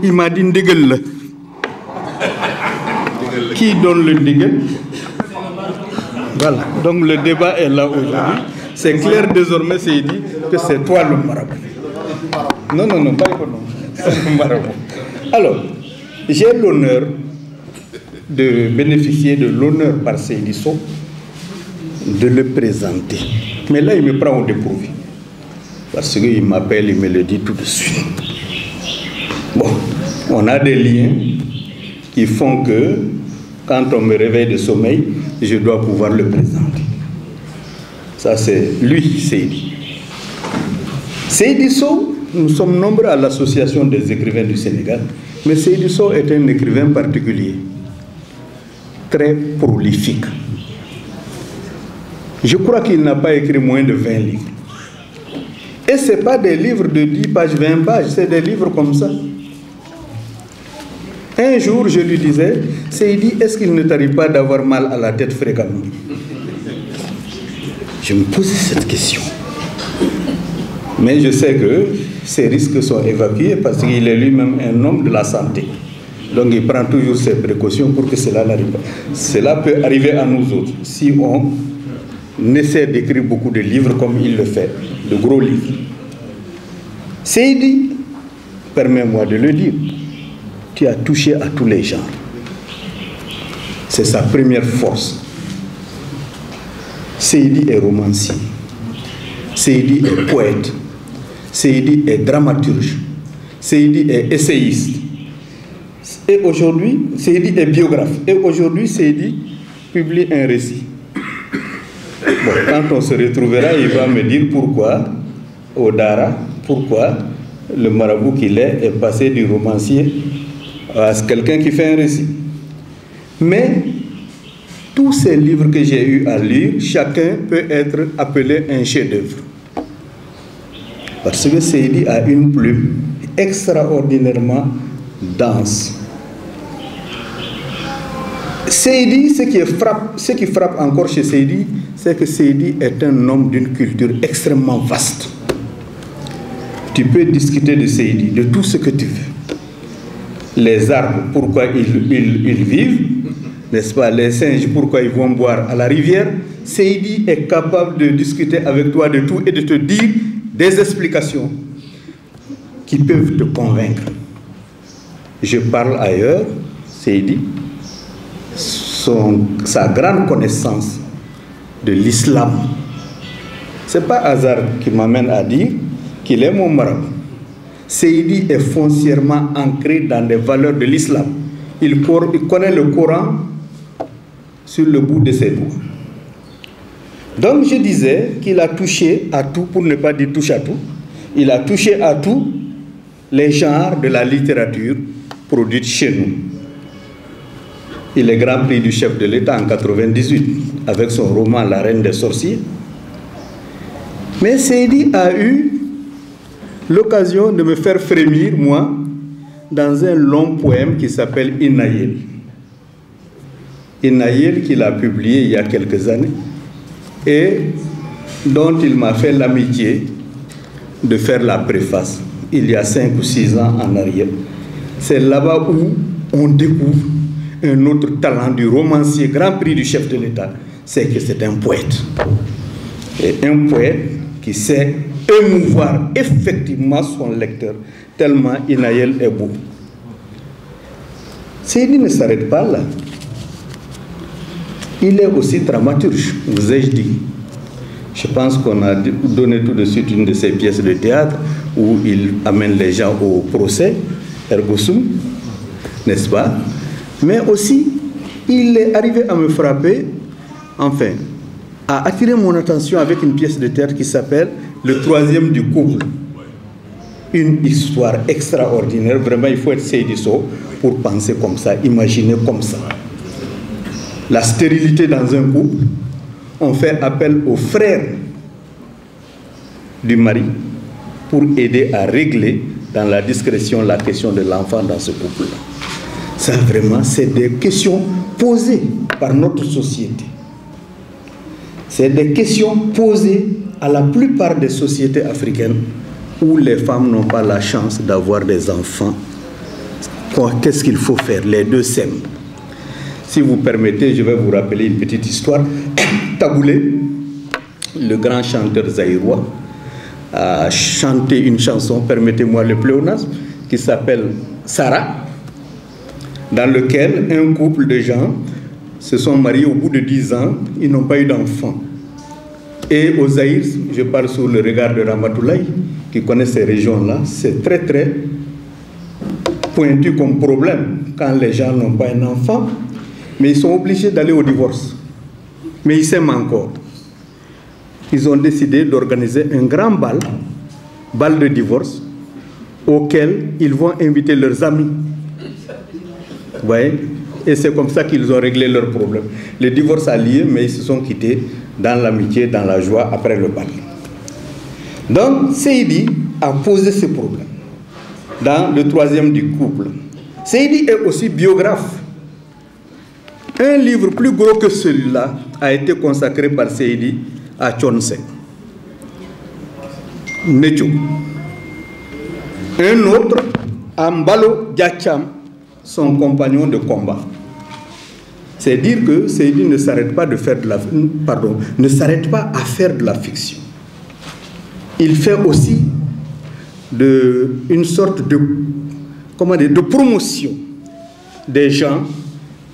il m'a dit Ndegel. Qui donne le Ndegel? Voilà, donc le débat est là aujourd'hui. C'est clair désormais, Seydi, que c'est toi le marabout. Non, pas économique. C'est le marabout. Alors, j'ai l'honneur de bénéficier de l'honneur par Seydi Sow de le présenter. Mais là, il me prend au dépourvu. Parce qu'il m'appelle, il me le dit tout de suite. Bon, on a des liens qui font que, quand on me réveille de sommeil, je dois pouvoir le présenter. Ça, c'est lui, Seydi. Seydi Sow, nous sommes nombreux à l'association des écrivains du Sénégal, mais Seydi Sow est un écrivain particulier, très prolifique. Je crois qu'il n'a pas écrit moins de 20 livres. Et ce n'est pas des livres de 10 pages, 20 pages, c'est des livres comme ça. Un jour, je lui disais, Seydi, est-ce qu'il ne t'arrive pas d'avoir mal à la tête fréquemment? Je me posais cette question. Mais je sais que ces risques sont évacués parce qu'il est lui-même un homme de la santé. Donc il prend toujours ses précautions pour que cela n'arrive pas. Cela peut arriver à nous autres si on essaie d'écrire beaucoup de livres comme il le fait, de gros livres. Seydi, permets-moi de le dire, tu as touché à tous les genres. C'est sa première force. Seydi est romancier, Seydi est poète, Seydi est dramaturge, Seydi est essayiste. Et aujourd'hui, Seydi est biographe. Et aujourd'hui, Seydi publie un récit. Bon, quand on se retrouvera, il va me dire pourquoi, au Dara, pourquoi le marabout qu'il est passé du romancier à quelqu'un qui fait un récit. Mais tous ces livres que j'ai eu à lire, chacun peut être appelé un chef-d'œuvre. Parce que Seydi a une plume extraordinairement dense. Seydi, ce qui frappe encore chez Seydi, c'est que Seydi est un homme d'une culture extrêmement vaste. Tu peux discuter de Seydi, de tout ce que tu veux. Les arbres, pourquoi ils vivent, n'est-ce pas? Les singes, pourquoi ils vont boire à la rivière. Seydi est capable de discuter avec toi de tout et de te dire des explications qui peuvent te convaincre. Je parle ailleurs, Seydi, sa grande connaissance de l'islam. Ce n'est pas hasard qui m'amène à dire qu'il est mon marabout. Seydi est foncièrement ancré dans les valeurs de l'islam. Il connaît le Coran sur le bout de ses doigts. Donc je disais qu'il a touché à tout, pour ne pas dire touche à tout. Il a touché à tout les genres de la littérature produite chez nous. Il est grand prix du chef de l'État en 1998 avec son roman La Reine des Sorciers. Mais Seydi a eu l'occasion de me faire frémir, moi, dans un long poème qui s'appelle Inayel. Inayel qu'il a publié il y a quelques années et dont il m'a fait l'amitié de faire la préface il y a 5 ou 6 ans en arrière. C'est là-bas où on découvre un autre talent du romancier, grand prix du chef de l'État, c'est que c'est un poète. Et un poète qui sait émouvoir effectivement son lecteur, tellement Inayel est beau. Seydi ne s'arrête pas là. Il est aussi dramaturge, vous ai-je dit. Je pense qu'on a donné tout de suite une de ses pièces de théâtre où il amène les gens au procès, ergo sum, n'est-ce pas? Mais aussi, il est arrivé à me frapper, enfin, à attirer mon attention avec une pièce de théâtre qui s'appelle Le troisième du couple. Une histoire extraordinaire. Vraiment, il faut être Seydi Sow pour penser comme ça, imaginer comme ça. La stérilité dans un couple, on fait appel aux frères du mari pour aider à régler dans la discrétion la question de l'enfant dans ce couple-là. Ça, vraiment, c'est des questions posées par notre société. C'est des questions posées à la plupart des sociétés africaines où les femmes n'ont pas la chance d'avoir des enfants. Qu'est-ce qu'il faut faire? Les deux s'aiment. Si vous permettez, je vais vous rappeler une petite histoire. Taboulé, le grand chanteur zaïrois, a chanté une chanson, permettez-moi le pléonasme, qui s'appelle Sarah, dans lequel un couple de gens se sont mariés au bout de 10 ans, ils n'ont pas eu d'enfants. Et au Zaïre, je parle sous le regard de Ramatoulaye, qui connaît ces régions-là, c'est très très pointu comme problème quand les gens n'ont pas un enfant, mais ils sont obligés d'aller au divorce. Mais ils s'aiment encore. Ils ont décidé d'organiser un grand bal de divorce, auquel ils vont inviter leurs amis. Vous voyez? Et c'est comme ça qu'ils ont réglé leurs problèmes. Le divorce a lieu, mais ils se sont quittés dans l'amitié, dans la joie, après le bal. Donc, Seydi a posé ce problème dans le troisième du couple. Seydi est aussi biographe. Un livre plus gros que celui-là a été consacré par Seydi à Thione Seck, Nethiou. Un autre à Mbalo Diacham, son compagnon de combat. C'est dire que Seydi ne s'arrête pas ne s'arrête pas à faire de la fiction. Il fait aussi une sorte de promotion des gens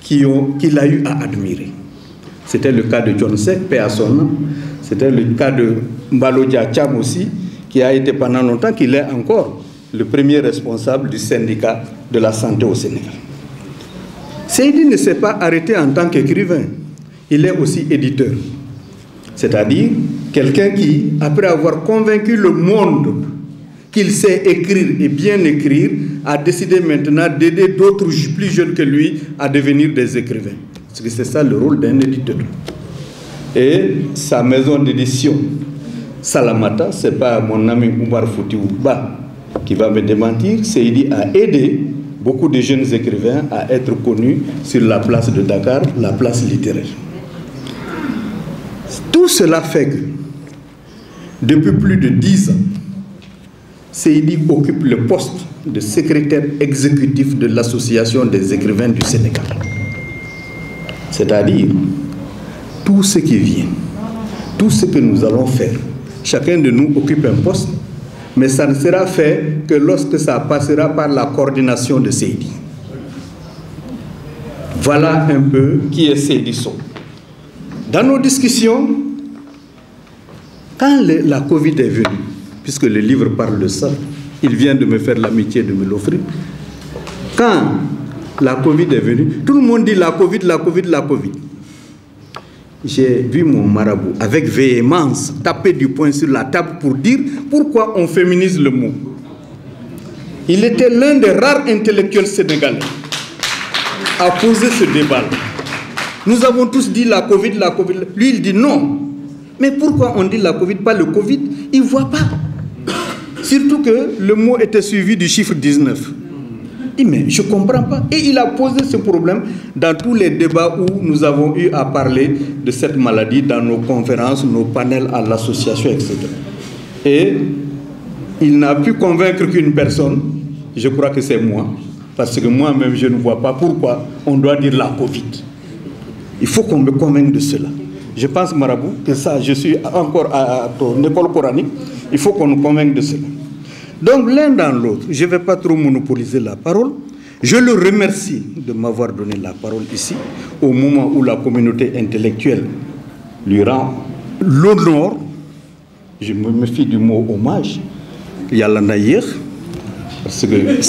qu'il a eu à admirer. C'était le cas de Thione Seck, paix à son nom. C'était le cas de Mbalo Diacham aussi, qui a été pendant longtemps, qu'il est encore le premier responsable du syndicat de la santé au Sénégal. Seydi ne s'est pas arrêté en tant qu'écrivain, il est aussi éditeur. C'est-à-dire quelqu'un qui, après avoir convaincu le monde qu'il sait écrire et bien écrire, a décidé maintenant d'aider d'autres plus jeunes que lui à devenir des écrivains. Parce que c'est ça le rôle d'un éditeur. Et sa maison d'édition, Salamata, ce n'est pas mon ami Oumar Foutiouba qui va me démentir, Seydi a aidé beaucoup de jeunes écrivains à être connus sur la place de Dakar, la place littéraire. Tout cela fait que, depuis plus de 10 ans, Seydi occupe le poste de secrétaire exécutif de l'Association des écrivains du Sénégal. C'est-à-dire, tout ce qui vient, tout ce que nous allons faire, chacun de nous occupe un poste, mais ça ne sera fait que lorsque ça passera par la coordination de Seydi. Voilà un peu qui est Seydi Sow. Dans nos discussions, quand la Covid est venue, puisque le livre parle de ça, il vient de me faire l'amitié de me l'offrir. Quand la Covid est venue, tout le monde dit la Covid, la Covid, la Covid. J'ai vu mon marabout avec véhémence taper du poing sur la table pour dire pourquoi on féminise le mot. Il était l'un des rares intellectuels sénégalais à poser ce débat. Nous avons tous dit la Covid, la Covid. Lui, il dit non. Mais pourquoi on dit la Covid, pas le Covid? Il ne voit pas. Surtout que le mot était suivi du chiffre 19. Il dit, mais je ne comprends pas. Et il a posé ce problème dans tous les débats où nous avons eu à parler de cette maladie, dans nos conférences, nos panels à l'association, etc. Et il n'a pu convaincre qu'une personne, je crois que c'est moi, parce que moi-même, je ne vois pas pourquoi on doit dire la Covid. Il faut qu'on me convainque de cela. Je pense, Marabout, que ça, je suis encore à ton école coranique, il faut qu'on nous convainque de cela. Donc, l'un dans l'autre, je ne vais pas trop monopoliser la parole. Je le remercie de m'avoir donné la parole ici, au moment où la communauté intellectuelle lui rend l'honneur. Je me méfie du mot hommage. Il y a l'anaïr, parce que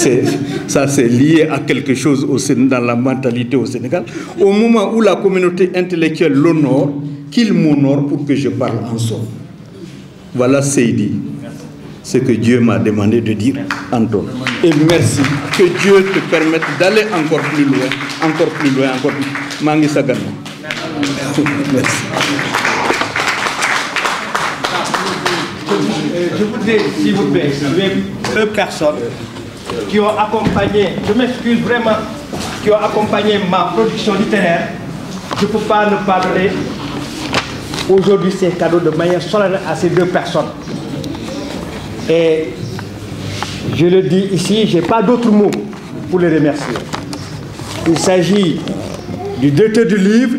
ça c'est lié à quelque chose dans la mentalité au Sénégal. Au moment où la communauté intellectuelle l'honore, qu'il m'honore pour que je parle en son. Voilà Seydi, ce que Dieu m'a demandé de dire, Anton. Et merci, que Dieu te permette d'aller encore plus loin, encore plus loin, encore plus loin. Mangi Sagana. Merci. Je voudrais, s'il vous plaît, deux personnes qui ont accompagné, je m'excuse vraiment, qui ont accompagné ma production littéraire. Je ne peux pas ne pas donner aujourd'hui ces cadeaux de manière solennelle à ces deux personnes. Et je le dis ici, je n'ai pas d'autres mots pour les remercier. Il s'agit du directeur du livre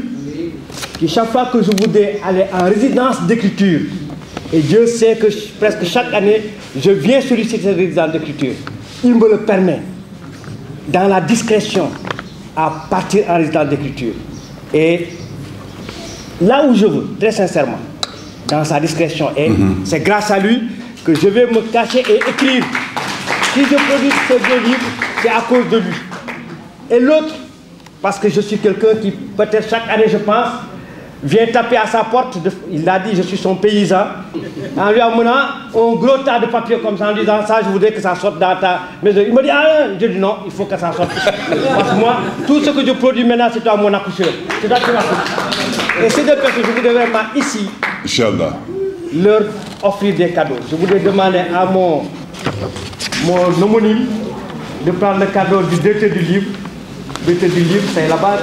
qui, chaque fois que je voudrais aller en résidence d'écriture, et Dieu sait que presque chaque année, je viens solliciter cette résidence d'écriture, il me le permet, dans la discrétion, à partir en résidence d'écriture. Et là où je veux, très sincèrement, dans sa discrétion, et c'est grâce à lui que je vais me cacher et écrire. Si je produis ces deux livres, c'est à cause de lui. Et l'autre, parce que je suis quelqu'un qui, peut-être chaque année, je pense, vient taper à sa porte, il a dit, je suis son paysan, en lui amenant un gros tas de papier comme ça, en disant ça, je voudrais que ça sorte dans ta maison. Il me dit, ah, je dis non, il faut que ça sorte. Parce que moi, tout ce que je produis maintenant, c'est toi mon accoucheur. C'est toi qui m'as fait. Et ces deux personnes, je voudrais vraiment ici, Inch'Allah, leur offrir des cadeaux. Je voudrais demander à mon homonyme de prendre le cadeau du directeur du livre. Le directeur du livre, c'est là-bas.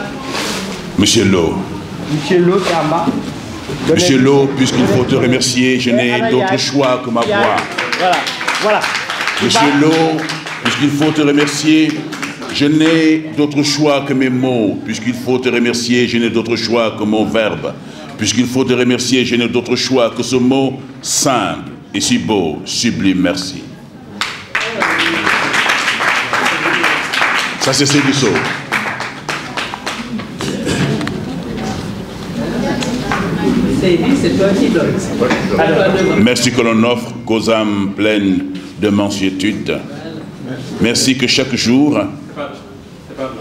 Monsieur Lo. Monsieur Lo, c'est en bas. Monsieur Lo, puisqu'il faut te remercier, je n'ai d'autre choix que ma voix. Voilà. Monsieur Lo, puisqu'il faut te remercier, je n'ai d'autre choix que mes mots. Puisqu'il faut te remercier, je n'ai d'autre choix que mon verbe. Puisqu'il faut te remercier, je n'ai d'autre choix que ce mot simple et si beau, sublime, merci. Ça, c'est Seydi Sow. C'est toi qui donnes. Merci que l'on offre qu'aux âmes pleines de mansuétude Merci que chaque jour,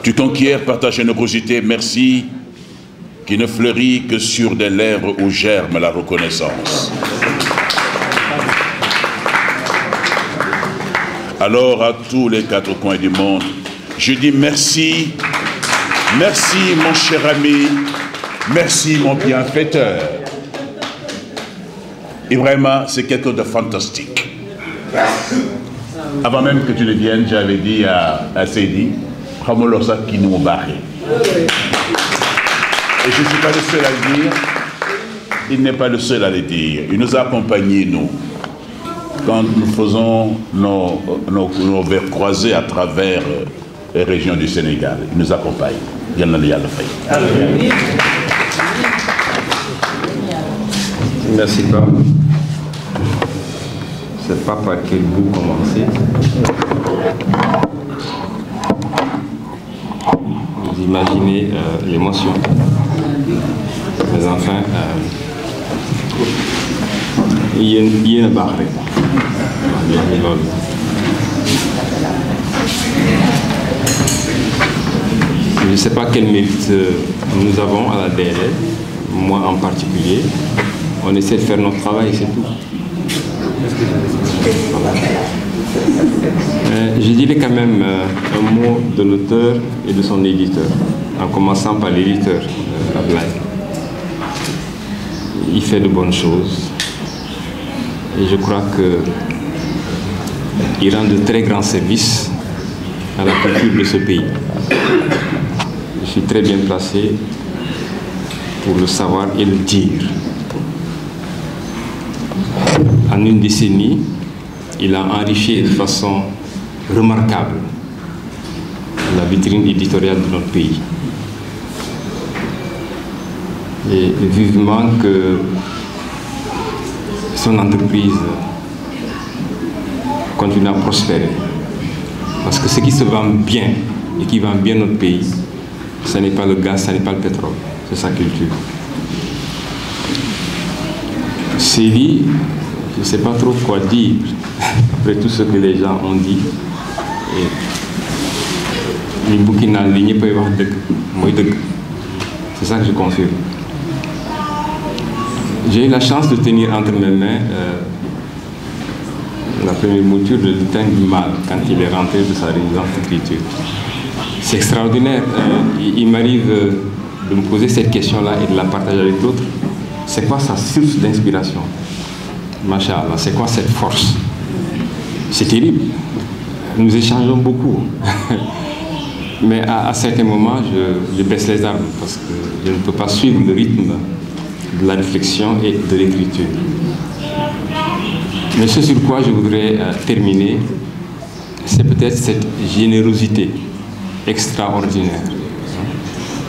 tu conquiers par ta générosité. Merci qui ne fleurit que sur des lèvres où germe la reconnaissance. Alors à tous les quatre coins du monde, je dis merci, merci mon cher ami, merci mon bienfaiteur. Et vraiment, c'est quelque chose de fantastique. Avant même que tu ne viennes, j'avais dit à Seydi, qui nous barré. Et je ne suis pas le seul à le dire, il n'est pas le seul à le dire. Il nous a accompagnés, nous, quand nous faisons nos vers croisés à travers les régions du Sénégal. Il nous accompagne. Merci, Pape. Je ne sais pas par quel bout commencer. Vous imaginez l'émotion. Mais enfin, il y a une barre. Je ne sais pas quel mérite nous avons à la DLL, moi en particulier. On essaie de faire notre travail, c'est tout. Je dirais quand même un mot de l'auteur et de son éditeur, en commençant par l'éditeur, Ablaye. Il fait de bonnes choses et je crois qu'il rend de très grands services à la culture de ce pays. Je suis très bien placé pour le savoir et le dire. En une décennie, il a enrichi de façon remarquable la vitrine éditoriale de notre pays. Et vivement que son entreprise continue à prospérer. Parce que ce qui se vend bien et qui vend bien notre pays, ce n'est pas le gaz, ce n'est pas le pétrole, c'est sa culture. Seydi, je ne sais pas trop quoi dire après tout ce que les gens ont dit. C'est ça que je confirme. J'ai eu la chance de tenir entre mes mains la première mouture de Lutin du Mal quand il est rentré de sa résidence d'écriture. C'est extraordinaire. Il m'arrive de me poser cette question-là et de la partager avec d'autres. C'est quoi sa source d'inspiration? Masha'Allah, c'est quoi cette force? C'est terrible. Nous échangeons beaucoup. Mais à certains moments, je baisse les armes parce que je ne peux pas suivre le rythme de la réflexion et de l'écriture. Mais ce sur quoi je voudrais terminer, c'est peut-être cette générosité extraordinaire.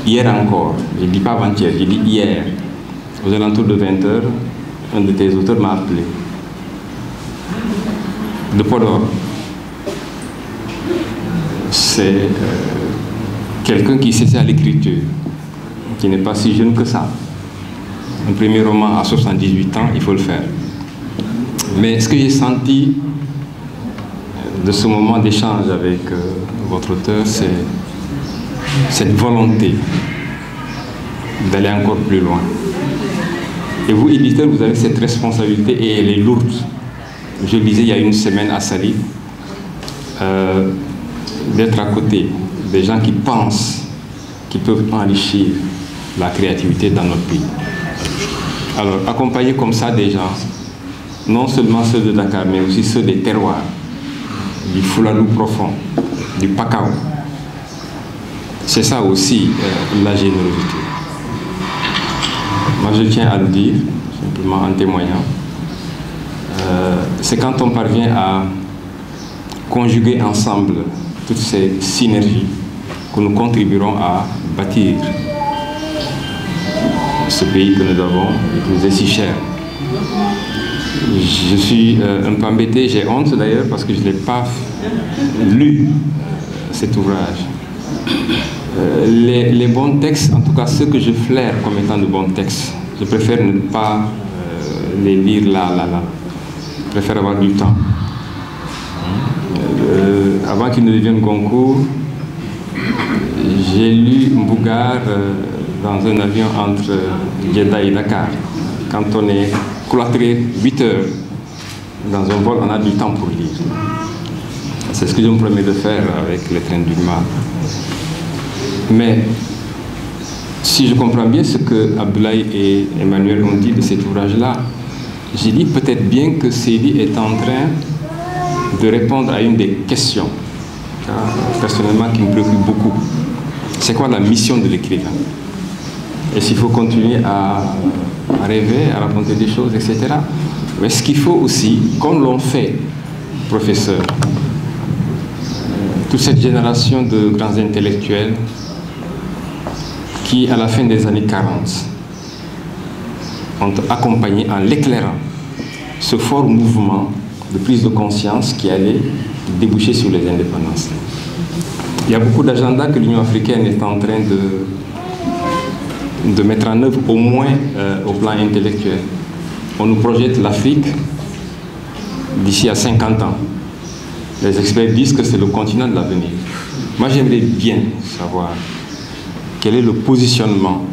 Hier encore, je ne dis pas avant-hier, je dis hier, aux alentours de 20h, un de tes auteurs m'a appelé. De Podor. C'est quelqu'un qui s'essaie à l'écriture, qui n'est pas si jeune que ça. Un premier roman à 78 ans, il faut le faire. Mais ce que j'ai senti de ce moment d'échange avec votre auteur, c'est cette volonté d'aller encore plus loin. Et vous, éditeurs, vous avez cette responsabilité et elle est lourde. Je le disais il y a une semaine à Sali, d'être à côté des gens qui pensent qu'ils peuvent enrichir la créativité dans notre pays. Alors, accompagner comme ça des gens, non seulement ceux de Dakar, mais aussi ceux des terroirs, du Foulalou profond, du Pakao, c'est ça aussi la générosité. Moi, je tiens à le dire, simplement en témoignant. C'est quand on parvient à conjuguer ensemble toutes ces synergies que nous contribuerons à bâtir ce pays que nous avons et qui nous est si cher. Je suis un peu embêté, j'ai honte d'ailleurs parce que je n'ai pas lu cet ouvrage. Les bons textes, en tout cas ceux que je flaire comme étant de bons textes, je préfère ne pas les lire là. Je préfère avoir du temps. avant qu'il ne devienne Goncourt, j'ai lu Mbougar dans un avion entre Jeddah et Dakar. Quand on est cloîtré 8 heures dans un vol, on a du temps pour lire. C'est ce que je me promets de faire avec le train du mal. Mais si je comprends bien ce que Abdoulaye et Emmanuel ont dit de cet ouvrage-là, j'ai dit peut-être bien que Seydi est en train de répondre à une des questions, personnellement, qui me préoccupe beaucoup. C'est quoi la mission de l'écrivain? Est-ce qu'il faut continuer à rêver, à raconter des choses, etc. Mais est-ce qu'il faut aussi, comme l'ont fait, professeur, toute cette génération de grands intellectuels qui, à la fin des années 40, ont accompagné en l'éclairant ce fort mouvement de prise de conscience qui allait déboucher sur les indépendances. Il y a beaucoup d'agendas que l'Union africaine est en train de mettre en œuvre, au moins au plan intellectuel. On nous projette l'Afrique d'ici à 50 ans. Les experts disent que c'est le continent de l'avenir. Moi, j'aimerais bien savoir quel est le positionnement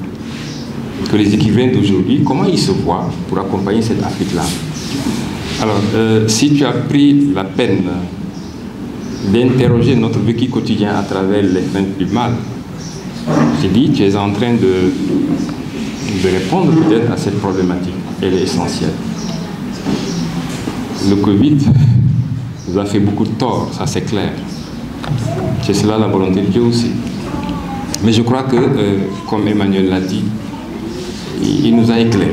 que les écrivains d'aujourd'hui, comment ils se voient pour accompagner cette Afrique-là. Alors, si tu as pris la peine d'interroger notre vécu quotidien à travers les craintes du mal, j'ai dit, tu es en train de répondre peut-être à cette problématique. Elle est essentielle. Le Covid nous a fait beaucoup de tort, ça c'est clair. C'est cela la volonté de Dieu aussi. Mais je crois que, comme Emmanuel l'a dit, il nous a éclairés.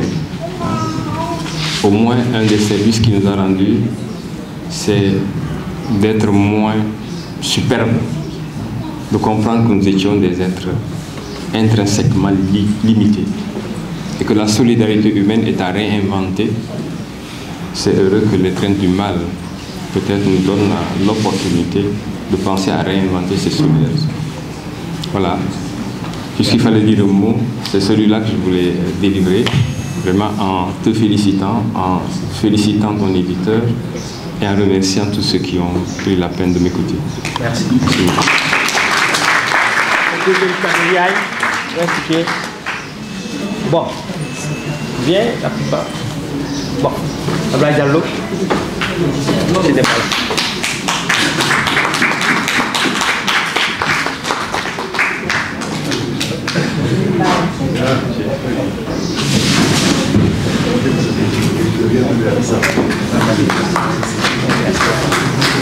Au moins, un des services qu'il nous a rendus, c'est d'être moins superbes, de comprendre que nous étions des êtres intrinsèquement limités et que la solidarité humaine est à réinventer. C'est heureux que les trains du mal peut-être nous donnent l'opportunité de penser à réinventer ces solidarités. Voilà. Puisqu'il fallait dire un mot, c'est celui-là que je voulais délivrer, vraiment en te félicitant, en félicitant ton éditeur et en remerciant tous ceux qui ont pris la peine de m'écouter. Merci. Bon, viens, la plupart. Bon, Abdoulaye Diallo, c'est des balles.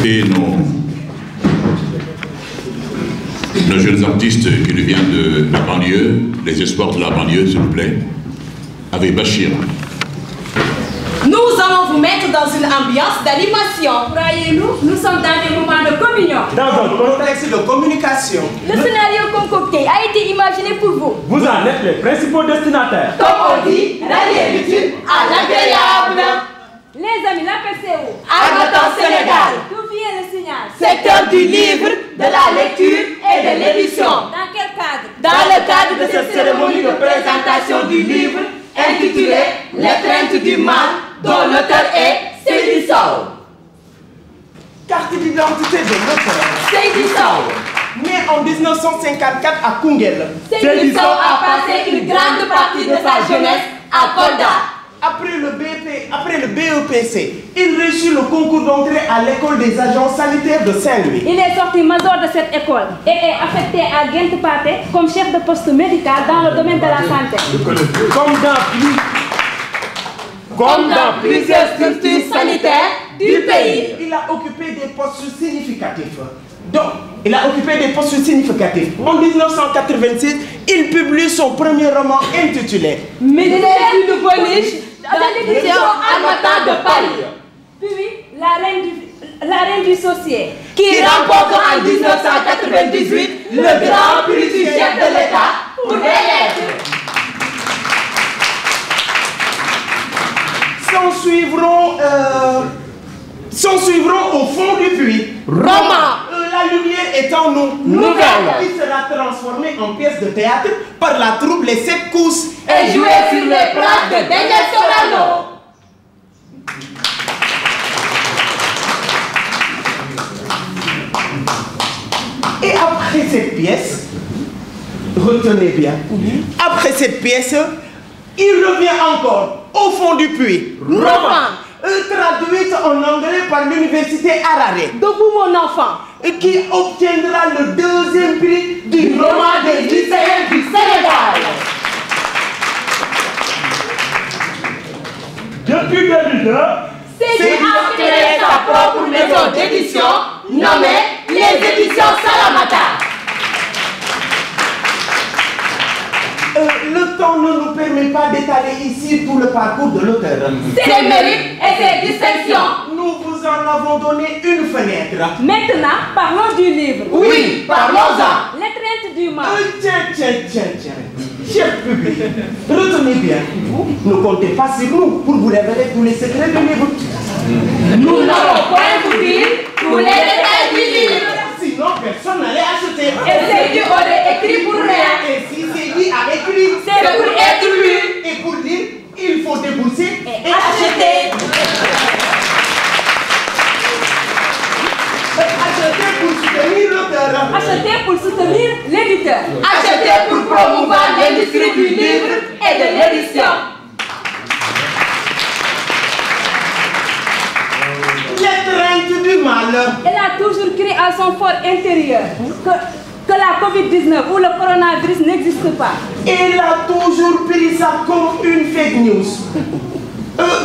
Et nos jeunes artistes qui nous viennent de la banlieue, les espoirs de la banlieue, s'il vous plaît, avec Bachir. Nous allons vous mettre dans une ambiance d'animation. Croyez-nous, nous sommes dans des moments de communion. Dans un contexte de communication. Le scénario concocté a été imaginé pour vous. Vous en êtes les principaux destinataires. Comme on dit, rallier l'utile à l'agréable. Les amis, la PCO. Armatan Sénégal. D'où vient le signal? Secteur du livre, de la lecture et de l'édition. Dans quel cadre? Dans le cadre de cette cérémonie de présentation du livre intitulé L'étreinte du mal, dont l'auteur est Seydi Sow. Carte d'identité de l'auteur. Seydi Sow. Né en 1954 à Koungheul. Seydi Sow a passé une grande partie de sa jeunesse à Kolda. Après le BEPC, il réussit le concours d'entrée à l'école des agents sanitaires de Saint-Louis. Il est sorti major de cette école et est affecté à Gent-Pathé comme chef de poste médical dans le domaine de la santé. Comme dans plusieurs structures sanitaires du pays. Il a occupé des postes significatifs. En 1986, il publie son premier roman intitulé Ministère du Nouveau Niche de l'édition Harmattan de Paris. Puis la reine du Saucier, qui remporte en 1998 le grand prix du chef de l'État pour les lettres. S'en suivront au fond du puits. Roman. La lumière est en nous. Nouvelle. Qui sera transformée en pièce de théâtre par la troupe Les Sept Cousses. Et jouée sur les plaques de Daniel Sorano. pièce, retenez bien, après cette pièce, il revient encore au fond du puits. Roman. Traduite en anglais par l'université Harare. Debout mon enfant. Qui obtiendra le 2e prix du roman des lycéens du Sénégal. Depuis 2002, Seydi a créé sa propre maison d'édition nommée les éditions Salamata. Le temps ne nous permet pas d'étaler ici tout le parcours de l'auteur. Ses mérites et ses distinctions. Nous vous en avons donné une fenêtre. Maintenant, parlons du livre. Oui, parlons-en. L'étreinte du mal. Tiens. Cher public, retenez bien, ne comptez pas sur nous pour vous révéler tous les secrets du livre. Nous n'allons point vous dire tous les détails du livre. Sinon, personne n'allait acheter. Et Seydi aurait écrit pour rien. Et si Seydi a écrit, c'est pour être lu. Et pour lire, il faut débourser et acheter. Acheter pour soutenir l'auteur. Acheter pour soutenir l'éditeur. Acheter pour promouvoir l'industrie du livre et de l'édition. L'étreinte du mal. Elle a toujours crié à son fort intérieur que la Covid-19 ou le coronavirus n'existe pas. Elle a toujours pris ça comme une fake news.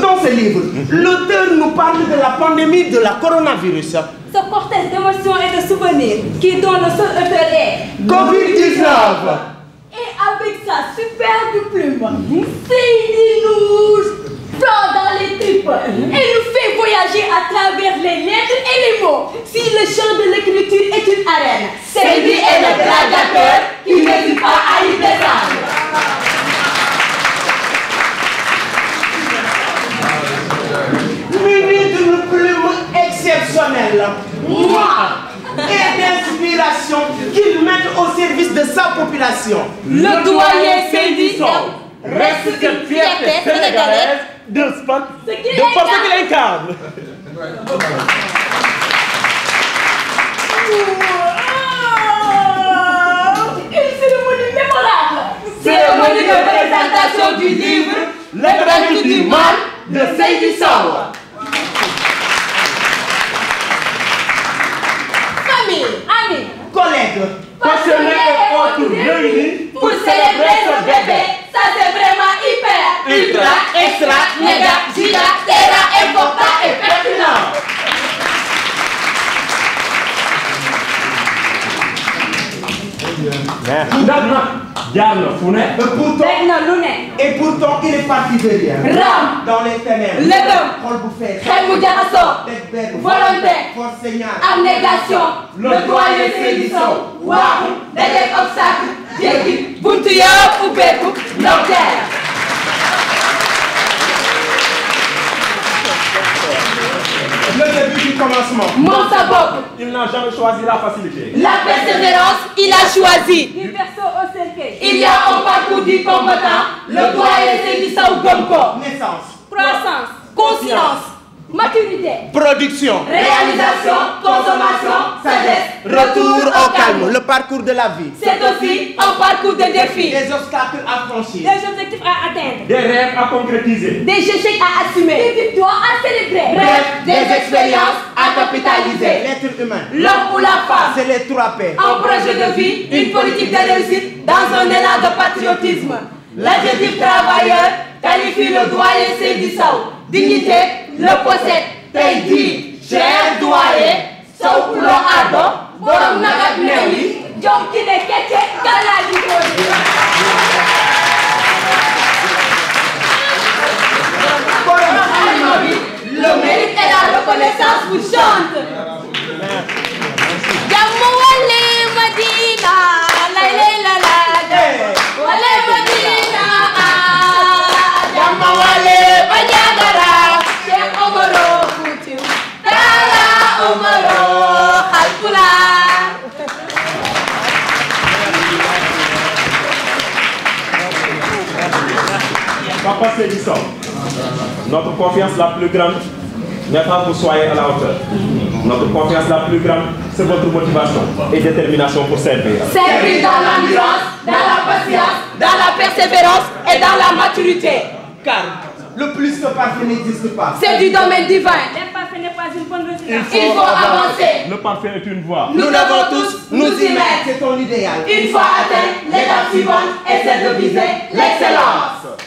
Dans ce livre, l'auteur nous parle de la pandémie de la coronavirus. Ce cortège d'émotions et de souvenirs dont le seul auteur est Covid-19. Et avec sa superbe plume, Seydi nous plante dans les tripes et nous fait voyager à travers les lettres et les mots. Si le champ de l'écriture est une arène, Seydi est le gladiateur qui n'hésite pas à y descendre. Muni d'une plume exceptionnelle et d'inspiration qu'il met au service de sa population. Le doyen Seydi reste une fierté sénégalaise de ce qu'il incarne. Une cérémonie mémorable. Cérémonie de présentation du livre L'étreinte du mal de Seydi Sow. Famille, amis, collègues, passionnés et autres réunis pour célébrer ce bébé. Ça c'est vraiment hyper, ultra, extra, méga, giga, terra, important et pertinent. Et pourtant il est parti de rien. Dans les ténèbres. Volonté. Abnégation. Le doyen Seydi Sow. Waaxu dajeeg obstacle. Jéggi buntu yëpp ubbeeku nocturne. Le début du commencement. Mon sabot. Il n'a jamais choisi la facilité. La persévérance, il a choisi. Du berceau au cercueil. Il y a un parcours du combattant. Le doyen Seydi Sow gëm ko. Naissance. Croissance. Conscience. Maturité. Production. Réalisation. Consommation. Sagesse. Retour au calme. Le parcours de la vie. C'est aussi un parcours de défis. Des obstacles à franchir. Des objectifs à atteindre. Des rêves à concrétiser. Des échecs à assumer. Des victoires à célébrer. Bref, des expériences à capitaliser. L'être humain. L'homme ou la femme. C'est les 3 P. Un projet de vie, une politique de réussite dans un élan de patriotisme. L'adjectif travailleur qualifie le doyen Seydi Sow. Dignité, le possède. Tey jii, cher doyen Sow Pulo Ardo, borom nagat newi, jom ki ne kecce galaji kodi. Le mérite et la reconnaissance vous chantent. Jammu wale Madina, la la la, wale Madina, jammu wale Banyagara, Cheikh Omaro Foutiou, Tala Omaro Khalpula. Papa Seydi Sow, notre confiance la plus grande n'est pas que vous soyez à la hauteur. Notre confiance la plus grande, c'est votre motivation et détermination pour servir. Servir dans l'endurance, dans la patience, dans la persévérance et dans la maturité. Car le plus que parfait n'existe pas. C'est du domaine divin. L'imparfait n'est pas une bonne résultat. Il faut avancer. Le parfait est une voie. Nous devons tous nous y mettre. C'est ton idéal. Une fois atteint, l'étape suivante est celle de viser l'excellence.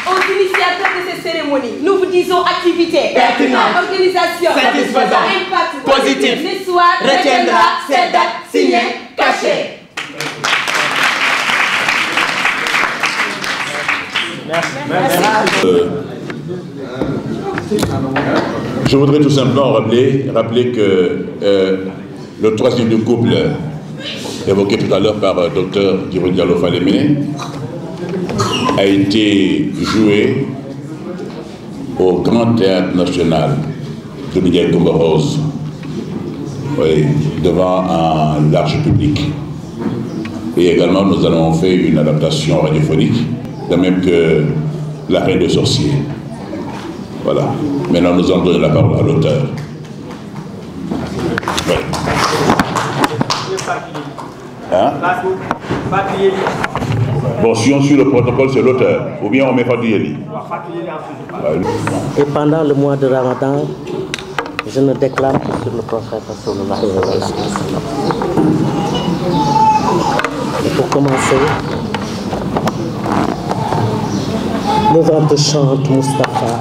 Aux initiateurs de ces cérémonies, nous vous disons activité, pertinente, organisation, satisfaisante, impact positif. L'histoire retiendra cette date signée, cachée. Je voudrais tout simplement rappeler que le troisième du couple, évoqué tout à l'heure par Dr Djibril Diallo Falémé, a été joué au Grand Théâtre National de Ndiaye Coumba Rose, devant un large public. Et également, nous avons fait une adaptation radiophonique, de même que La Reine des Sorciers. Voilà. Maintenant, nous allons donner la parole à l'auteur. Oui. Hein? Bon, si on suit le protocole, c'est l'auteur. Ou bien on met Fatou Yeli. Et pendant le mois de Ramadan, je ne déclame que sur le prophète sallallahu alayhi wa sallam. Et pour commencer, le vent te chante, Mustapha.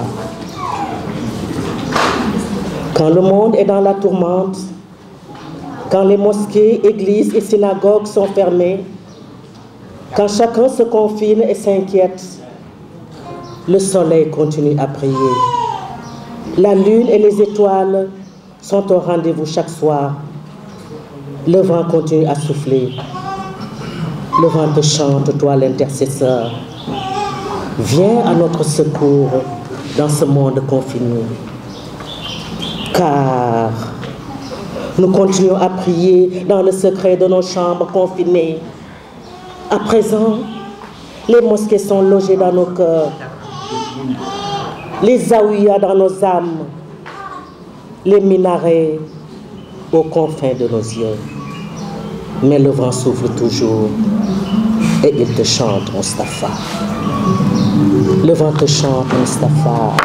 Quand le monde est dans la tourmente, quand les mosquées, églises et synagogues sont fermées, quand chacun se confine et s'inquiète, le soleil continue à briller. La lune et les étoiles sont au rendez-vous chaque soir. Le vent continue à souffler. Le vent te chante, toi l'intercesseur. Viens à notre secours dans ce monde confiné. Car nous continuons à prier dans le secret de nos chambres confinées. À présent, les mosquées sont logées dans nos cœurs, les zaouïas dans nos âmes, les minarets aux confins de nos yeux. Mais le vent souffle toujours et il te chante, Mustapha. Le vent te chante, Mustapha,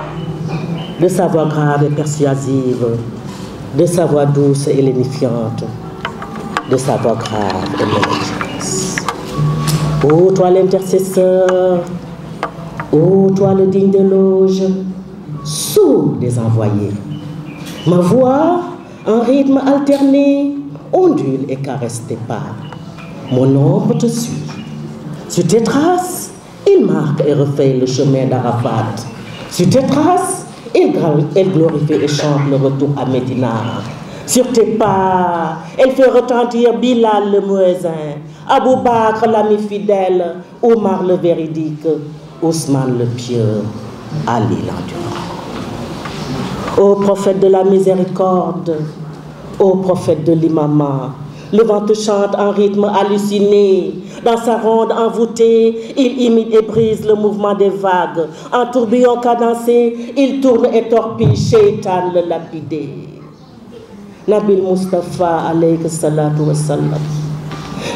de sa voix grave et persuasive, de sa voix douce et lénifiante, de sa voix grave et mélodieuse. Ô toi l'intercesseur, ô toi le digne d'éloge, sourd des envoyés, ma voix en rythme alterné ondule et caresse tes pas. Mon ombre te suit. Sur tes traces, il marque et refait le chemin d'Arafat. Sur tes traces, il glorifie et chante le retour à Médina. Sur tes pas, elle fait retentir Bilal le muezzin, Abou Bakr l'ami fidèle, Omar le véridique, Ousmane le pieux, Ali l'endurant. Ô prophète de la miséricorde, ô prophète de l'imama, le vent te chante en rythme halluciné. Dans sa ronde envoûtée, il imite et brise le mouvement des vagues. En tourbillon cadencé, il tourne et torpille Shaitan le lapidé. Nabil Mustafa alayhi salatu wa salam.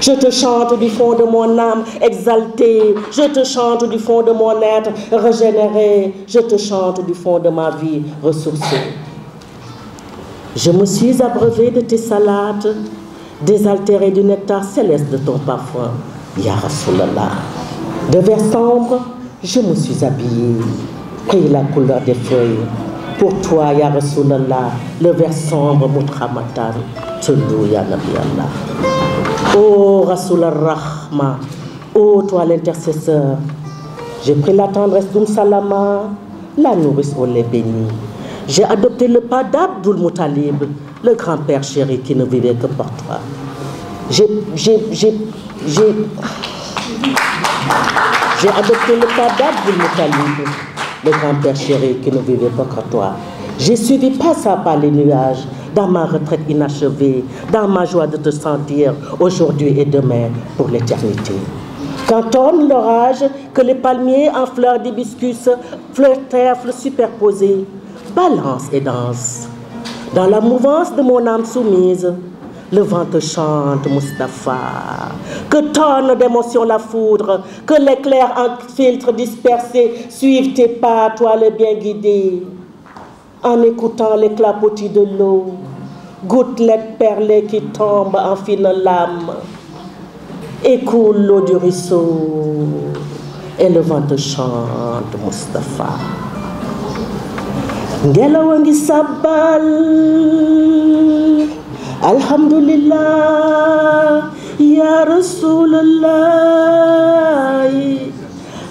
Je te chante du fond de mon âme exaltée. Je te chante du fond de mon être régénéré. Je te chante du fond de ma vie ressourcée. Je me suis abreuvé de tes salades, désaltéré du nectar céleste de ton parfum, Ya Rasulallah. De vert sombre, je me suis habillé, pris la couleur des feuilles. Pour toi, Ya Rasulallah, le vert sombre, Mutramatan, Tulou Ya Nabi Allah. Ô Rasul al-Rahma, ô toi l'intercesseur, j'ai pris la tendresse Salama, la nourrice au lait béni. J'ai adopté le pas d'Abdul Muttalib, le grand-père chéri qui ne vivait que pour toi. J'ai adopté le pas d'Abdul Muttalib, le grand-père chéri qui ne vivait pas que toi. J'ai suivi pas à pas les nuages, dans ma retraite inachevée, dans ma joie de te sentir aujourd'hui et demain pour l'éternité. Quand tonne l'orage, que les palmiers en fleurs d'hibiscus, fleurs trèfles superposés, balance et danse. Dans la mouvance de mon âme soumise, le vent te chante, Mustapha. Que tonne d'émotions la foudre, que l'éclair en filtre dispersé suive tes pas, toi le bien guidé. En écoutant les clapotis de l'eau, gouttelettes perlées qui tombent en fine lame. Écoule l'eau du ruisseau et le vent te chante, Mustapha. Ngelawangi sabal, alhamdulillah, ya Rasulullah,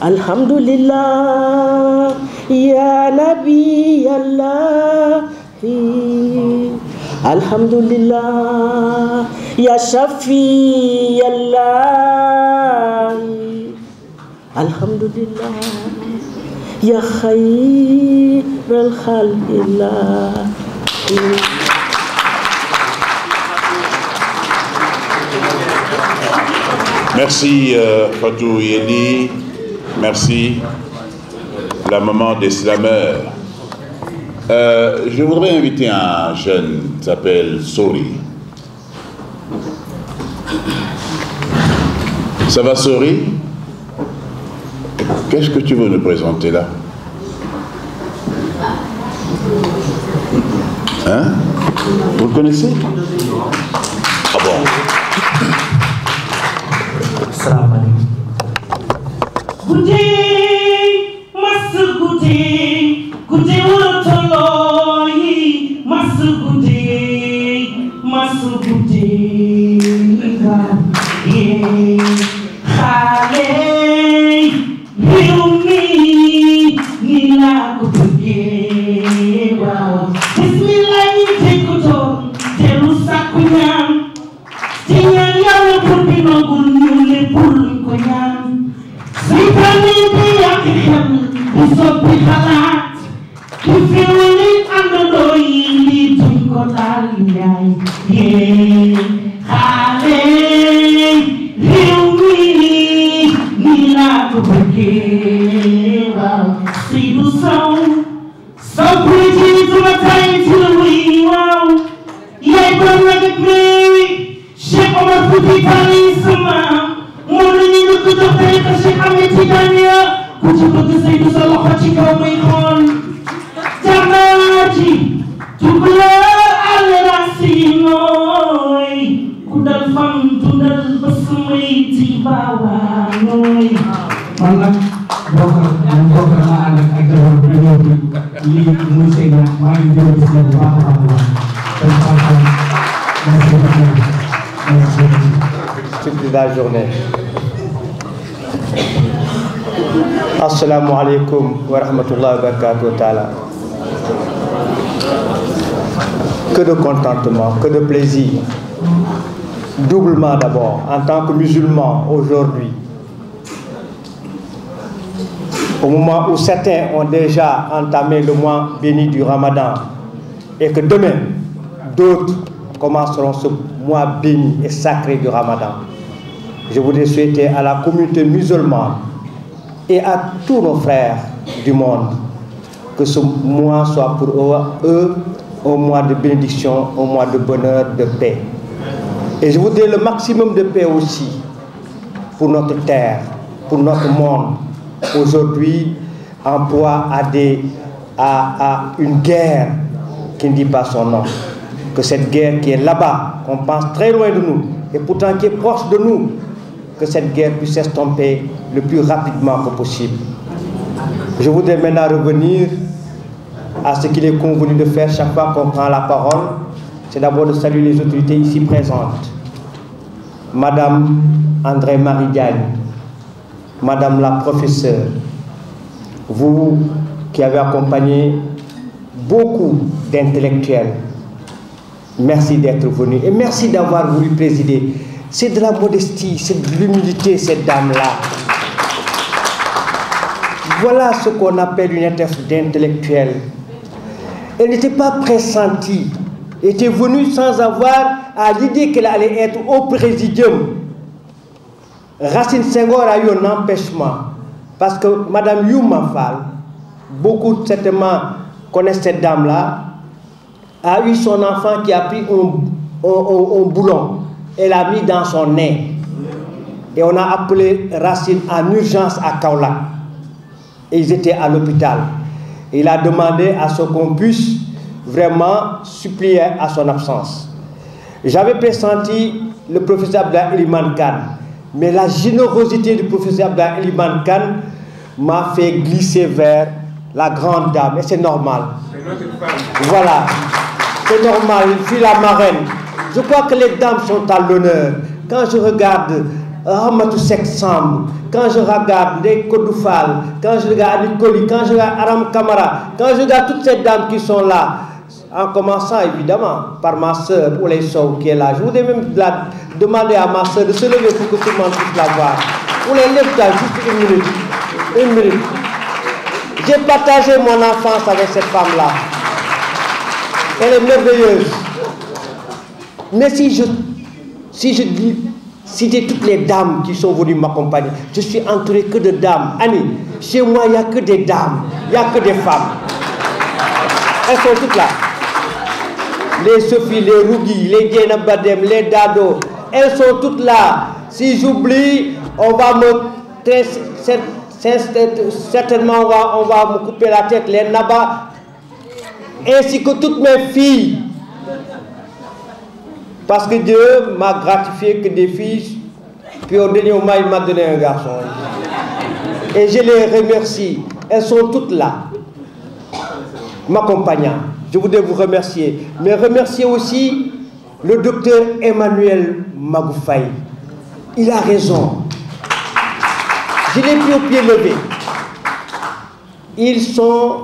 alhamdulillah, ya Nabi Allah, alhamdulillah, ya Shafi Allah, alhamdulillah, ya Khair al-Khalqillah. Merci Fatou Yeli, merci la maman des slameurs. Je voudrais inviter un jeune qui s'appelle Sori. Ça va Sori? Qu'est-ce que tu veux nous présenter là? Hein? Vous le connaissez? Ah bon? Salam alaikum. Goudi, masu goudi, goudi wotoloyi, masu goudi, khale, yumi, nila kubuge, wow. Bismillah ni tekuto, terusa kunyam, tinyan yawe pulpino gulnyule pulkoyam. Sitani biyakhem, bisopi khalat, kifili andoyi li tunkotal yay, ye, khale, yumi, nila kubuge, wow. Sidu so pretty to my time to the wee, wow. Yeah, don't let it Mary. Sheikh Omar Fouti Tali sama Mourni ni lu kutu tariqa Sheikh Ahmed Tidiane ku ci bëgg Seydou sa loxo ci kaw muy xool jamaati tukulóor al rasinooy ku dal fan dundal ba samay ci baawaanooy man nag bokk naa ànd ak jabar bu ñëw bi lii muy Seydou maa ngi jël bis bu baax a baax toute la journée. Assalamu alaikum wa rahmatullahi wa barakatuh ta'ala. Que de contentement, que de plaisir. Doublement d'abord, en tant que musulman aujourd'hui. Au moment où certains ont déjà entamé le mois béni du Ramadan et que demain, d'autres commenceront ce mois béni et sacré du Ramadan. Je voudrais souhaiter à la communauté musulmane et à tous nos frères du monde que ce mois soit pour eux un mois de bénédiction, un mois de bonheur, de paix. Et je voudrais le maximum de paix aussi pour notre terre, pour notre monde. Aujourd'hui, en proie à une guerre qui ne dit pas son nom. Que cette guerre qui est là-bas, qu'on pense très loin de nous, et pourtant qui est proche de nous, que cette guerre puisse s'estomper le plus rapidement que possible. Je voudrais maintenant revenir à ce qu'il est convenu de faire chaque fois qu'on prend la parole. C'est d'abord de saluer les autorités ici présentes. Madame André-Marie Diagne, Madame la professeure, vous qui avez accompagné beaucoup d'intellectuels, merci d'être venu et merci d'avoir voulu présider. C'est de la modestie, c'est de l'humilité, cette dame-là. Voilà ce qu'on appelle une interface d'intellectuels. Elle n'était pas pressentie. Elle était venue sans avoir à l'idée qu'elle allait être au présidium. Racine Senghor a eu un empêchement parce que Madame Youma Fall, beaucoup certainement connaissent cette dame-là, a eu son enfant qui a pris un boulon et l'a mis dans son nez. Et on a appelé Racine en urgence à Kaolack. Et ils étaient à l'hôpital. Il a demandé à ce qu'on puisse vraiment supplier à son absence. J'avais pressenti le professeur Abdoulaye Elimane Kane, mais la générosité du professeur Abdoulaye Elimane Kane m'a fait glisser vers la grande dame, et c'est normal. Voilà, c'est normal, il fut la marraine. Je crois que les dames sont à l'honneur. Quand je regarde Ramatou Seck Samb, quand je regarde Ndeye Kodoufal, quand je regarde Nicoli, quand je regarde Aram Kamara, quand je regarde toutes ces dames qui sont là, en commençant évidemment par ma soeur Oulay Sow qui est là. Je voudrais même demander à ma soeur de se lever pour que tout le monde puisse la voir. Oulay, lève-toi juste une minute. Une minute. J'ai partagé mon enfance avec cette femme-là. Elle est merveilleuse. Mais si je dis citer toutes les dames qui sont venues m'accompagner, je suis entouré que de dames. Annie, chez moi, il n'y a que des dames, il n'y a que des femmes. Elles sont toutes là. Les Sophie, les Rougui, les Diena Badem, les Dado, elles sont toutes là. Si j'oublie, on va me... certainement, on va me couper la tête, les Naba, ainsi que toutes mes filles. Parce que Dieu m'a gratifié que des filles, puis au dernier moment, il m'a donné un garçon. Et je les remercie. Elles sont toutes là, m'accompagnant. Je voudrais vous remercier. Mais remercier aussi le docteur Emmanuel Magoufaye. Il a raison. Je l'ai pris au pied levé. Ils sont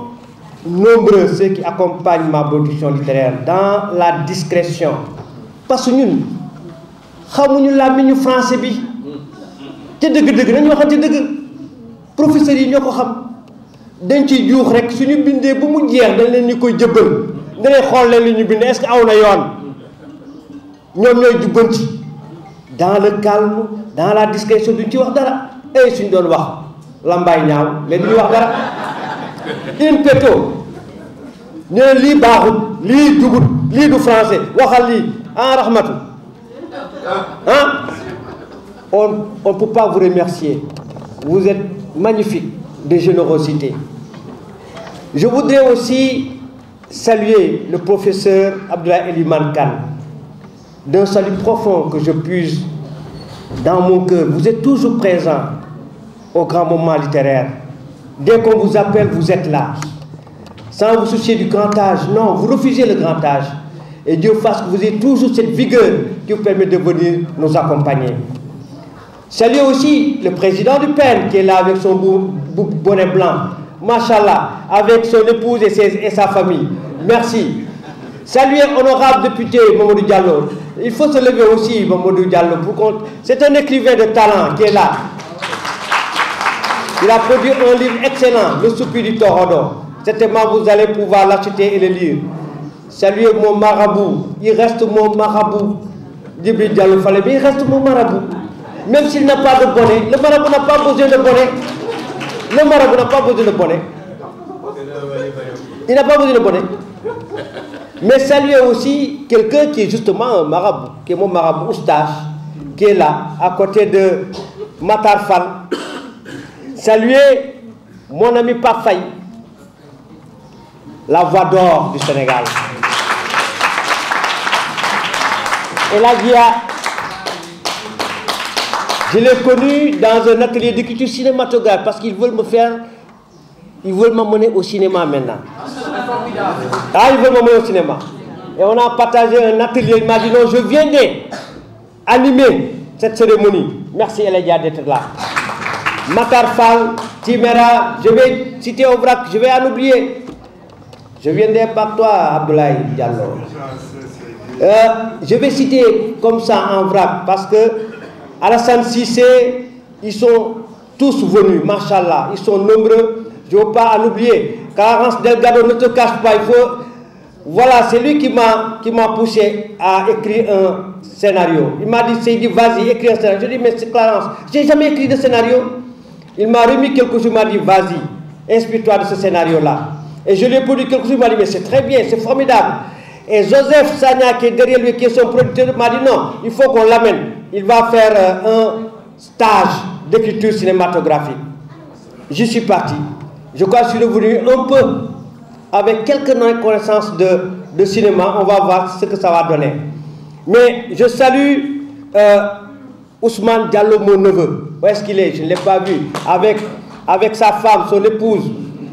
nombreux, ceux qui accompagnent ma production littéraire, dans la discrétion. Parce que nous, nous savons que français bi te dëgg-dëgg nañu waxante dëgg professeurs yi ñoo ko xam dañ ciy juux rek suñu bindee bu mu jeex dañ leen ñu koy jëbbal dañuy xool leen li ñu bind est-ce que aw na yoon ñoom ñooy jubbanti dans le calme dans la discrétion duñ ci wax dara ay suñ doon wax lambaay ñaaw mais duñu wax dara in petto ñu ne lii baaxut lii jubut lii du français waxal lii en rahmatou hein? On ne peut pas vous remercier. Vous êtes magnifique de générosité. Je voudrais aussi saluer le professeur Abdoulaye Elimane Kane d'un salut profond que je puise dans mon cœur. Vous êtes toujours présent au grand moment littéraire. Dès qu'on vous appelle, vous êtes là. Sans vous soucier du grand âge. Non, vous refusez le grand âge. Et Dieu fasse que vous ayez toujours cette vigueur qui vous permet de venir nous accompagner. Saluez aussi le président du PEN qui est là avec son bonnet blanc. Machallah, avec son épouse et sa famille. Merci. Saluez honorable député Mamadou Diallo. Il faut se lever aussi, Mamadou Diallo. C'est un écrivain de talent qui est là. Il a produit un livre excellent, Le Soupir du Torodo. Certainement, vous allez pouvoir l'acheter et le lire. Saluez mon marabout. Il reste mon marabout. Djibril Diallo fallait bien, il reste mon marabout. Même s'il n'a pas de bonnet, le marabout n'a pas besoin de bonnet. Le marabout n'a pas besoin de bonnet. Il n'a pas besoin de bonnet. Mais saluez aussi quelqu'un qui est justement un marabout, qui est mon marabout Oustache, qui est là, à côté de Matar Fall. Saluez mon ami Pafay, la voix d'or du Sénégal. Et là, je l'ai connu dans un atelier d'écriture cinématographique parce qu'ils veulent m'amener au cinéma maintenant. Ah, ils veulent m'amener au cinéma. Et on a partagé un atelier. Il m'a dit non, je viens d'animer cette cérémonie. Merci Elédia d'être là. Matar Fall, Timera, je vais citer au vrac, je vais en oublier. Je viendrai par toi, Abdoulaye Diallo. Je vais citer comme ça en vrac parce que Alassane Cissé, ils sont tous venus, machallah, ils sont nombreux, je ne veux pas en oublier. Clarence Delgado, ne te cache pas, il faut... Voilà, c'est lui qui m'a poussé à écrire un scénario. Il m'a dit, Seydi, vas-y, écris un scénario. Je dis, mais c'est Clarence, je n'ai jamais écrit de scénario. Il m'a remis quelque chose, il m'a dit, vas-y, inspire-toi de ce scénario-là. Et je lui ai produit quelque chose, il m'a dit, mais c'est très bien, c'est formidable. Et Joseph Sagna, qui est derrière lui, qui est son producteur, m'a dit, non, il faut qu'on l'amène. Il va faire un stage d'écriture cinématographique. Je suis parti. Je crois que je suis revenu un peu avec quelques connaissances de cinéma. On va voir ce que ça va donner. Mais je salue Ousmane Diallo, mon neveu. Où est-ce qu'il est? Je ne l'ai pas vu. Avec sa femme, son épouse.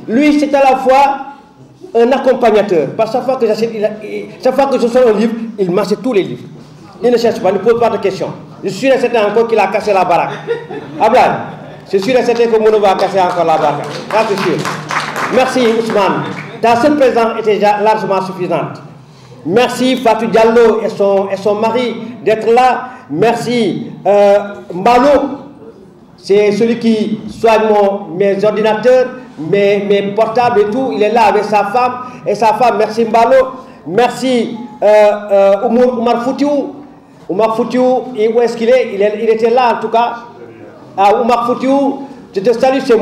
Lui, c'est à la fois un accompagnateur. Parce que chaque fois que je sors un livre, il m'achète tous les livres. Il ne cherche pas, il ne pose pas de questions. Je suis certain encore qu'il a cassé la baraque. Ablad, je suis certain que mon neveu a cassé encore la baraque. Ça, c'est sûr. Merci, Ousmane. Ta seule présence était déjà largement suffisante. Merci Fatou Diallo et son mari d'être là. Merci Mbalo, c'est celui qui soigne mes ordinateurs, mes portables et tout. Il est là avec sa femme. Et sa femme, merci Mbalo. Merci Oumar Foutiou. Oumar Foutiou, où est-ce qu'il est? Il était là en tout cas. Oumar Foutiou, je te salue, c'est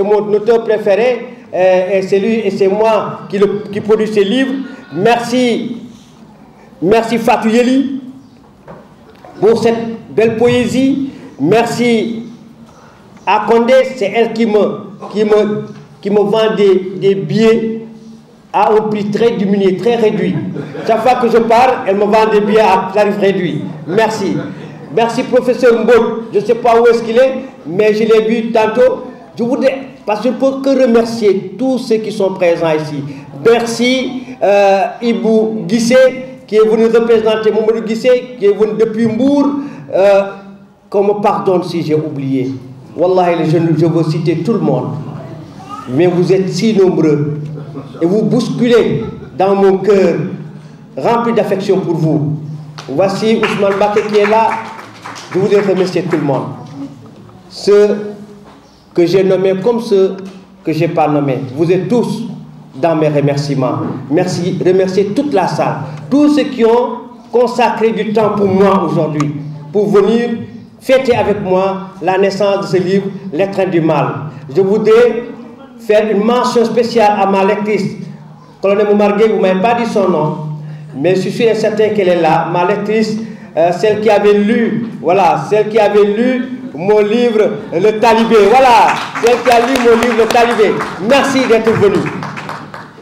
mon auteur préféré. Et c'est lui et c'est moi qui produit ses livres. Merci Fatou Yeli pour cette belle poésie. Merci à Condé, c'est elle qui me vend des billets à un prix très diminué, très réduit. Chaque fois que je parle, elle me vend des billets à tarif réduit. Merci. Merci professeur Mbod. Je ne sais pas où est-ce qu'il est, mais je l'ai vu tantôt. Je voudrais, parce que je ne peux que remercier tous ceux qui sont présents ici. Merci Ibou Guissé, qui est venu représenter Mamadou Guissé, qui est venu depuis Mbour. Qu'on me pardonne si j'ai oublié. Wallahi, je veux citer tout le monde. Mais vous êtes si nombreux. Et vous bousculez dans mon cœur, rempli d'affection pour vous. Voici Ousmane Baké qui est là. Je voudrais remercier tout le monde. Ceux que j'ai nommés comme ceux que je n'ai pas nommés. Vous êtes tous dans mes remerciements. Merci. Remercier toute la salle. Tous ceux qui ont consacré du temps pour moi aujourd'hui, pour venir fêter avec moi la naissance de ce livre, L'étreint du mal. Je voudrais faire une mention spéciale à ma lectrice. Colonel Moumargué, vous ne m'avez pas dit son nom, mais je suis certain qu'elle est là. Ma lectrice, celle qui avait lu, voilà, celle qui avait lu mon livre, Le Talibé. Voilà, celle qui a lu mon livre, Le Talibé. Merci d'être venu.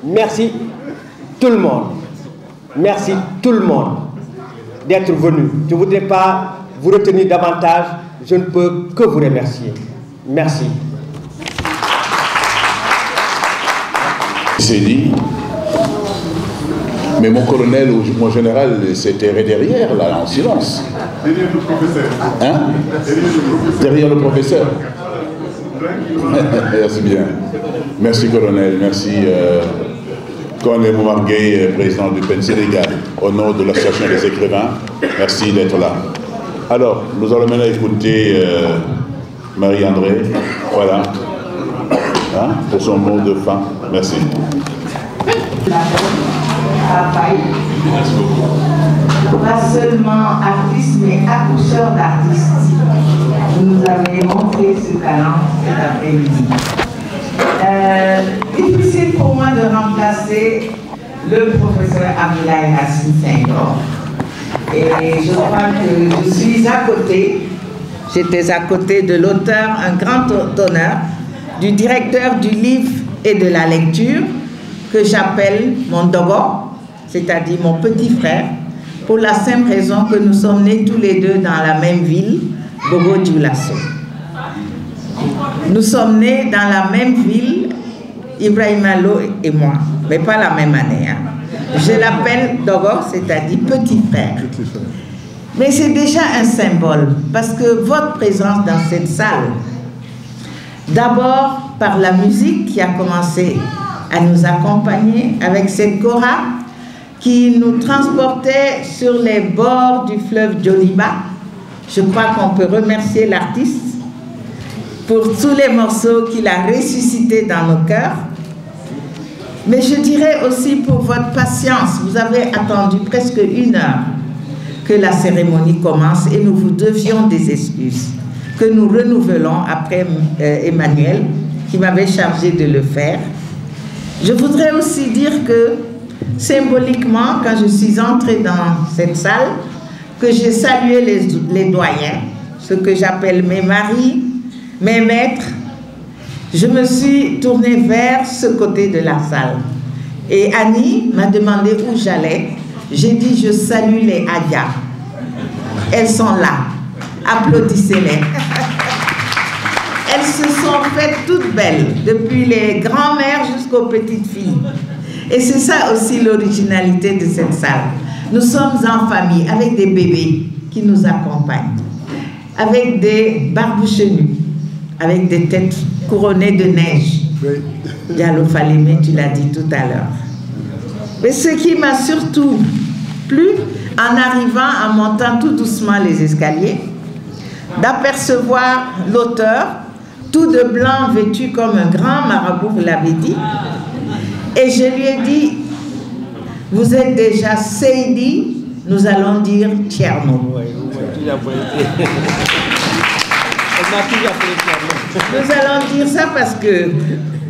Merci tout le monde. Merci tout le monde d'être venu. Je ne voudrais pas vous retenir davantage. Je ne peux que vous remercier. Merci. C'est dit. Mais mon colonel ou mon général s'est terré derrière, là, en silence. Derrière le professeur. Hein? Derrière le professeur. Merci bien. Merci, colonel. Merci, colonel Moumargué, président du PEN Sénégal, au nom de l'Association des écrivains. Merci d'être là. Alors, nous allons maintenant écouter Marie-André. Voilà. Hein? Pour son mot de fin. Merci. Pas seulement artiste, mais accoucheur d'artistes. Vous nous avez montré ce talent cet après-midi. Difficile pour moi de remplacer le professeur Abdoulaye Racine Senghor. Et je crois que je suis à côté, j'étais à côté de l'auteur, un grand honneur, du directeur du livre et de la lecture, que j'appelle mon dogo, c'est-à-dire mon petit frère, pour la simple raison que nous sommes nés tous les deux dans la même ville, Bobo-Dioulasso. Nous sommes nés dans la même ville, Ibrahim Allo et moi, mais pas la même année. Hein. Je l'appelle Dogo, c'est-à-dire petit frère. Mais c'est déjà un symbole, parce que votre présence dans cette salle, d'abord par la musique qui a commencé à nous accompagner avec cette chora qui nous transportait sur les bords du fleuve Djoliba. Je crois qu'on peut remercier l'artiste pour tous les morceaux qu'il a ressuscités dans nos cœurs. Mais je dirais aussi pour votre patience. Vous avez attendu presque 1 heure que la cérémonie commence et nous vous devions des excuses que nous renouvelons après Emmanuel qui m'avait chargé de le faire. Je voudrais aussi dire que, symboliquement, quand je suis entrée dans cette salle, que j'ai salué les doyens, ce que j'appelle mes maris, mes maîtres, je me suis tournée vers ce côté de la salle. Et Annie m'a demandé où j'allais. J'ai dit, je salue les Adia. Elles sont là. Applaudissez-les. Elles se sont faites toutes belles, depuis les grands-mères jusqu'aux petites filles. Et c'est ça aussi l'originalité de cette salle. Nous sommes en famille, avec des bébés qui nous accompagnent, avec des barbouchenus, avec des têtes couronnées de neige. Diallo Falémé, tu l'as dit tout à l'heure. Mais ce qui m'a surtout plu, en arrivant, en montant tout doucement les escaliers, d'apercevoir l'auteur, tout de blanc, vêtu comme un grand marabout, vous l'avez dit. Et je lui ai dit, vous êtes déjà Seydi, nous allons dire Thierno. Nous allons dire ça parce que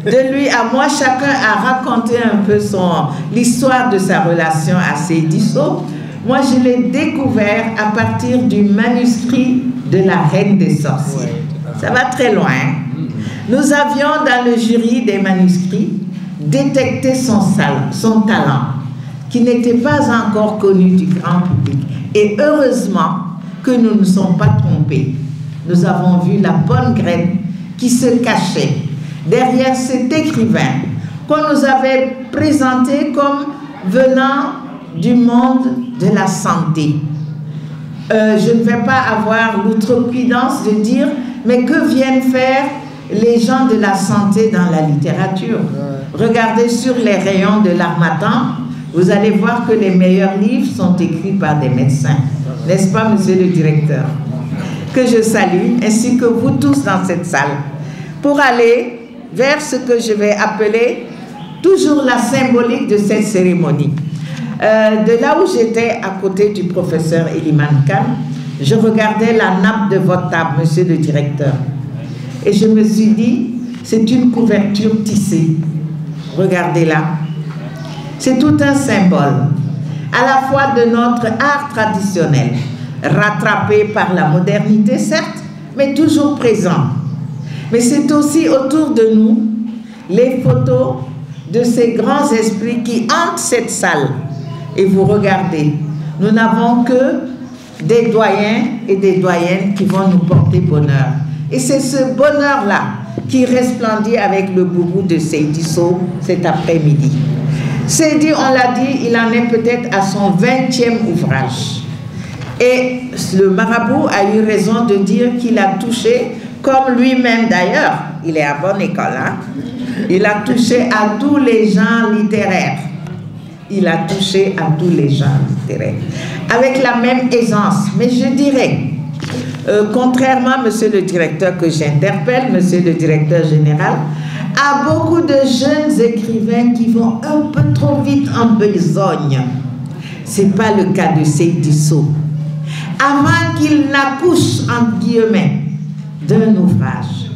de lui à moi, chacun a raconté un peu l'histoire de sa relation à Seydi Sow. Moi, je l'ai découvert à partir du manuscrit de la Reine des Sorciers. Ça va très loin. Nous avions dans le jury des manuscrits détecté son talent, qui n'était pas encore connu du grand public. Et heureusement que nous ne nous sommes pas trompés. Nous avons vu la bonne graine qui se cachait derrière cet écrivain qu'on nous avait présenté comme venant du monde de la santé. Je ne vais pas avoir l'outrecuidance de dire, mais que viennent faire les gens de la santé dans la littérature? Regardez sur les rayons de l'Harmattan, vous allez voir que les meilleurs livres sont écrits par des médecins. N'est-ce pas, monsieur le directeur? Que je salue, ainsi que vous tous dans cette salle, pour aller vers ce que je vais appeler toujours la symbolique de cette cérémonie. De là où j'étais à côté du professeur Eliman Khan, je regardais la nappe de votre table, monsieur le directeur. Et je me suis dit, c'est une couverture tissée. Regardez-la. C'est tout un symbole, à la fois de notre art traditionnel, rattrapé par la modernité, certes, mais toujours présent. Mais c'est aussi autour de nous les photos de ces grands esprits qui hantent cette salle. Et vous regardez, nous n'avons que des doyens et des doyennes qui vont nous porter bonheur. Et c'est ce bonheur-là qui resplendit avec le boubou de Seydi Sow cet après-midi. Seydi, on l'a dit, il en est peut-être à son 20e ouvrage. Et le marabout a eu raison de dire qu'il a touché, comme lui-même d'ailleurs, il est à bonne école, hein? Il a touché à tous les genres littéraires. Il a touché à tous les genres littéraires. Avec la même aisance. Mais je dirais, contrairement, monsieur le directeur, que j'interpelle, monsieur le directeur général, à beaucoup de jeunes écrivains qui vont un peu trop vite en besogne. Ce n'est pas le cas de Seydi Sow. Avant qu'il n'accouche, entre guillemets, d'un ouvrage,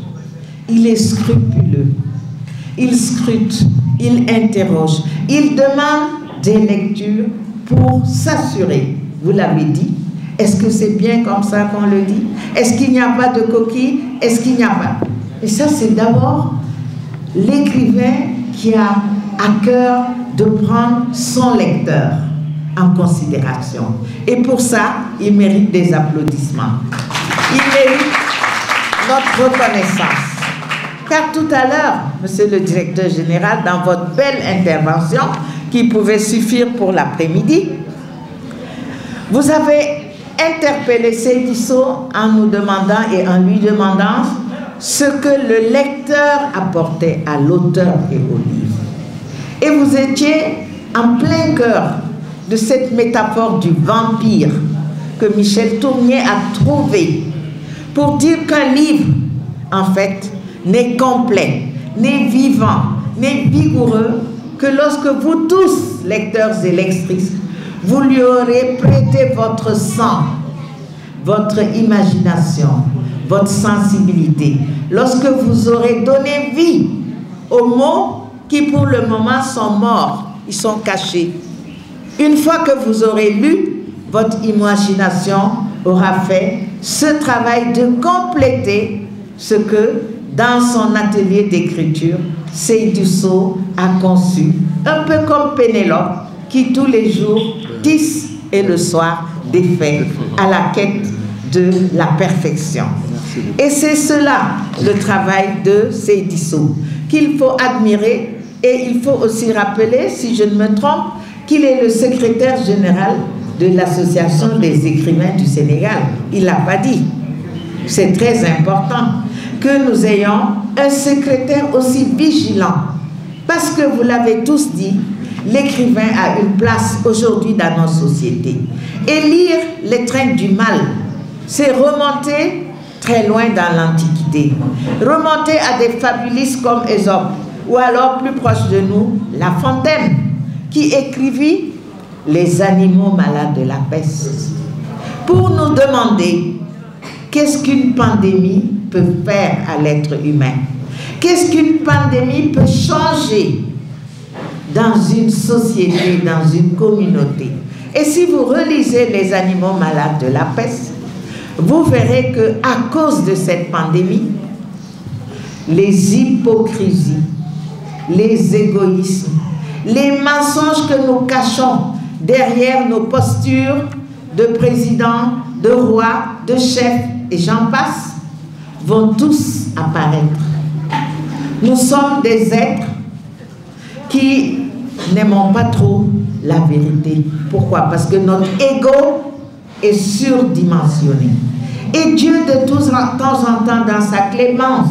il est scrupuleux. Il scrute, il interroge, il demande des lectures pour s'assurer, vous l'avez dit, est-ce que c'est bien comme ça qu'on le dit? Est-ce qu'il n'y a pas de coquille? Est-ce qu'il n'y a pas? Et ça, c'est d'abord l'écrivain qui a à cœur de prendre son lecteur en considération. Et pour ça, il mérite des applaudissements. Il mérite notre reconnaissance. Car tout à l'heure, monsieur le directeur général, dans votre belle intervention, qui pouvait suffire pour l'après-midi, vous avez interpellé Seydi Sow en nous demandant et en lui demandant ce que le lecteur apportait à l'auteur et au livre. Et vous étiez en plein cœur de cette métaphore du vampire que Michel Tournier a trouvé pour dire qu'un livre, en fait, n'est complet, n'est vivant, n'est vigoureux que lorsque vous tous, lecteurs et lectrices, vous lui aurez prêté votre sang, votre imagination, votre sensibilité, lorsque vous aurez donné vie aux mots qui pour le moment sont morts, ils sont cachés. Une fois que vous aurez lu, votre imagination aura fait ce travail de compléter ce que, dans son atelier d'écriture, Seydou Sow a conçu, un peu comme Pénélope, qui tous les jours tisse et le soir défait à la quête de la perfection. Et c'est cela le travail de Seydou Sow qu'il faut admirer, et il faut aussi rappeler, si je ne me trompe, qu'il est le secrétaire général de l'Association des écrivains du Sénégal. Il ne l'a pas dit. C'est très important que nous ayons un secrétaire aussi vigilant. Parce que vous l'avez tous dit, l'écrivain a une place aujourd'hui dans nos sociétés. Et lire l'étreinte du mal, c'est remonter très loin dans l'Antiquité. Remonter à des fabulistes comme Ésope, ou alors plus proche de nous, La Fontaine, qui écrivit les animaux malades de la peste, pour nous demander qu'est-ce qu'une pandémie peut faire à l'être humain, qu'est-ce qu'une pandémie peut changer dans une société, dans une communauté. Et si vous relisez les animaux malades de la peste, vous verrez que à cause de cette pandémie, les hypocrisies, les égoïsmes, les mensonges que nous cachons derrière nos postures de président, de roi, de chef, et j'en passe, vont tous apparaître. Nous sommes des êtres qui n'aimons pas trop la vérité. Pourquoi? Parce que notre ego est surdimensionné. Et Dieu, de temps en temps, dans sa clémence,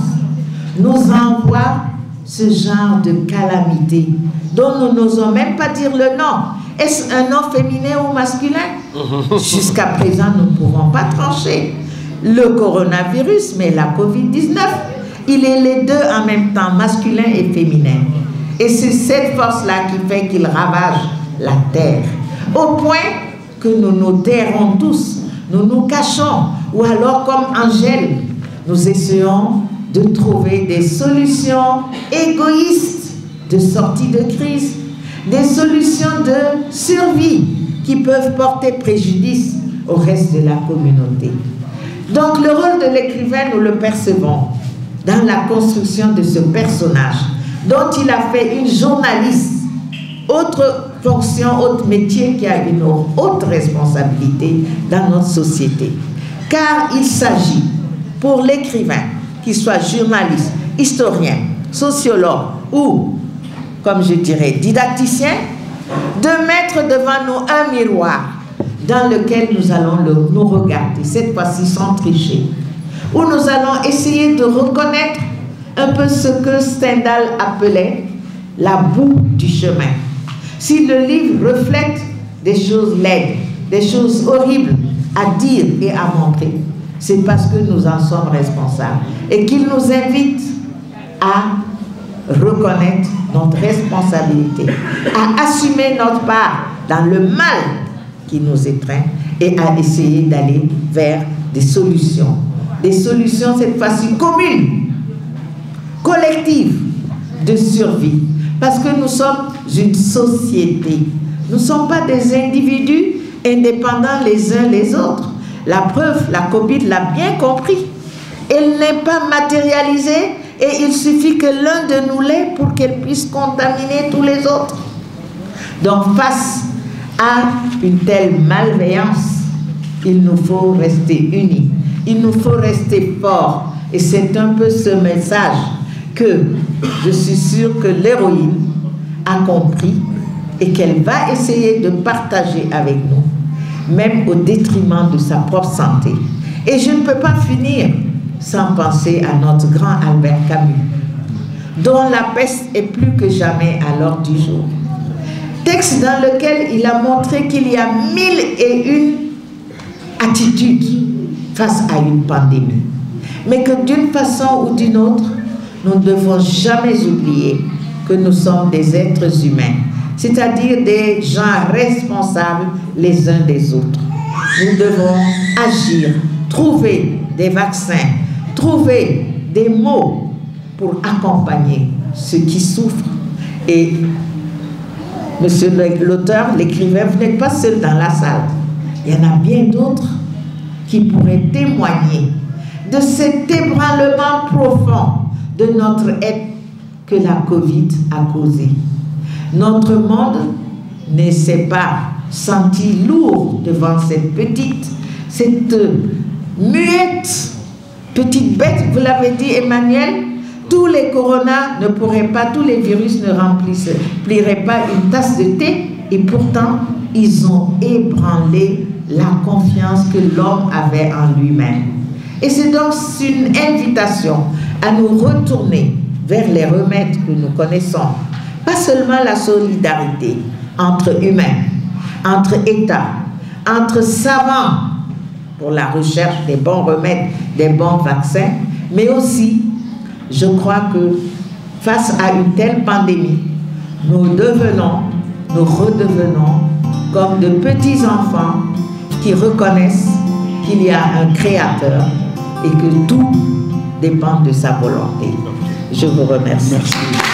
nous envoie ce genre de calamité dont nous n'osons même pas dire le nom. Est-ce un nom féminin ou masculin? Jusqu'à présent, nous ne pouvons pas trancher. Le coronavirus, mais la Covid-19, il est les deux en même temps, masculin et féminin. Et c'est cette force-là qui fait qu'il ravage la terre. Au point que nous nous tairons tous, nous nous cachons, ou alors comme Angèle, nous essayons de trouver des solutions égoïstes de sortie de crise, des solutions de survie qui peuvent porter préjudice au reste de la communauté. Donc le rôle de l'écrivain, nous le percevons dans la construction de ce personnage dont il a fait une journaliste, autre fonction, autre métier qui a une haute responsabilité dans notre société. Car il s'agit pour l'écrivain, qu'il soit journaliste, historien, sociologue ou, comme je dirais, didacticien, de mettre devant nous un miroir dans lequel nous allons nous regarder, cette fois-ci sans tricher, où nous allons essayer de reconnaître un peu ce que Stendhal appelait la boue du chemin. Si le livre reflète des choses laides, des choses horribles à dire et à montrer, c'est parce que nous en sommes responsables et qu'il nous invite à reconnaître notre responsabilité, à assumer notre part dans le mal qui nous étreint et à essayer d'aller vers des solutions cette fois-ci communes, collectives de survie, parce que nous sommes une société, nous ne sommes pas des individus indépendants les uns les autres. La preuve, la Covid l'a bien compris. Elle n'est pas matérialisée et il suffit que l'un de nous l'ait pour qu'elle puisse contaminer tous les autres. Donc face à une telle malveillance, il nous faut rester unis, il nous faut rester forts. Et c'est un peu ce message que je suis sûre que l'héroïne a compris et qu'elle va essayer de partager avec nous, même au détriment de sa propre santé. Et je ne peux pas finir sans penser à notre grand Albert Camus, dont la peste est plus que jamais à l'ordre du jour. Texte dans lequel il a montré qu'il y a 1001 attitudes face à une pandémie. Mais que d'une façon ou d'une autre, nous ne devons jamais oublier que nous sommes des êtres humains, c'est-à-dire des gens responsables les uns des autres. Nous devons agir, trouver des vaccins, trouver des mots pour accompagner ceux qui souffrent Et monsieur l'auteur, l'écrivain, vous n'êtes pas seul dans la salle. Il y en a bien d'autres qui pourraient témoigner de cet ébranlement profond de notre être que la Covid a causé. Notre monde ne s'est pas senti lourd devant cette muette petite bête, vous l'avez dit Emmanuel, tous les coronas ne pourraient pas, tous les virus ne rempliraient pas une tasse de thé, et pourtant ils ont ébranlé la confiance que l'homme avait en lui-même. Et c'est donc une invitation à nous retourner vers les remèdes que nous connaissons, pas seulement la solidarité entre humains, entre États, entre savants pour la recherche des bons remèdes, des bons vaccins, mais aussi, je crois que face à une telle pandémie, nous redevenons comme de petits enfants qui reconnaissent qu'il y a un créateur et que tout dépend de sa volonté. Je vous remercie. Merci.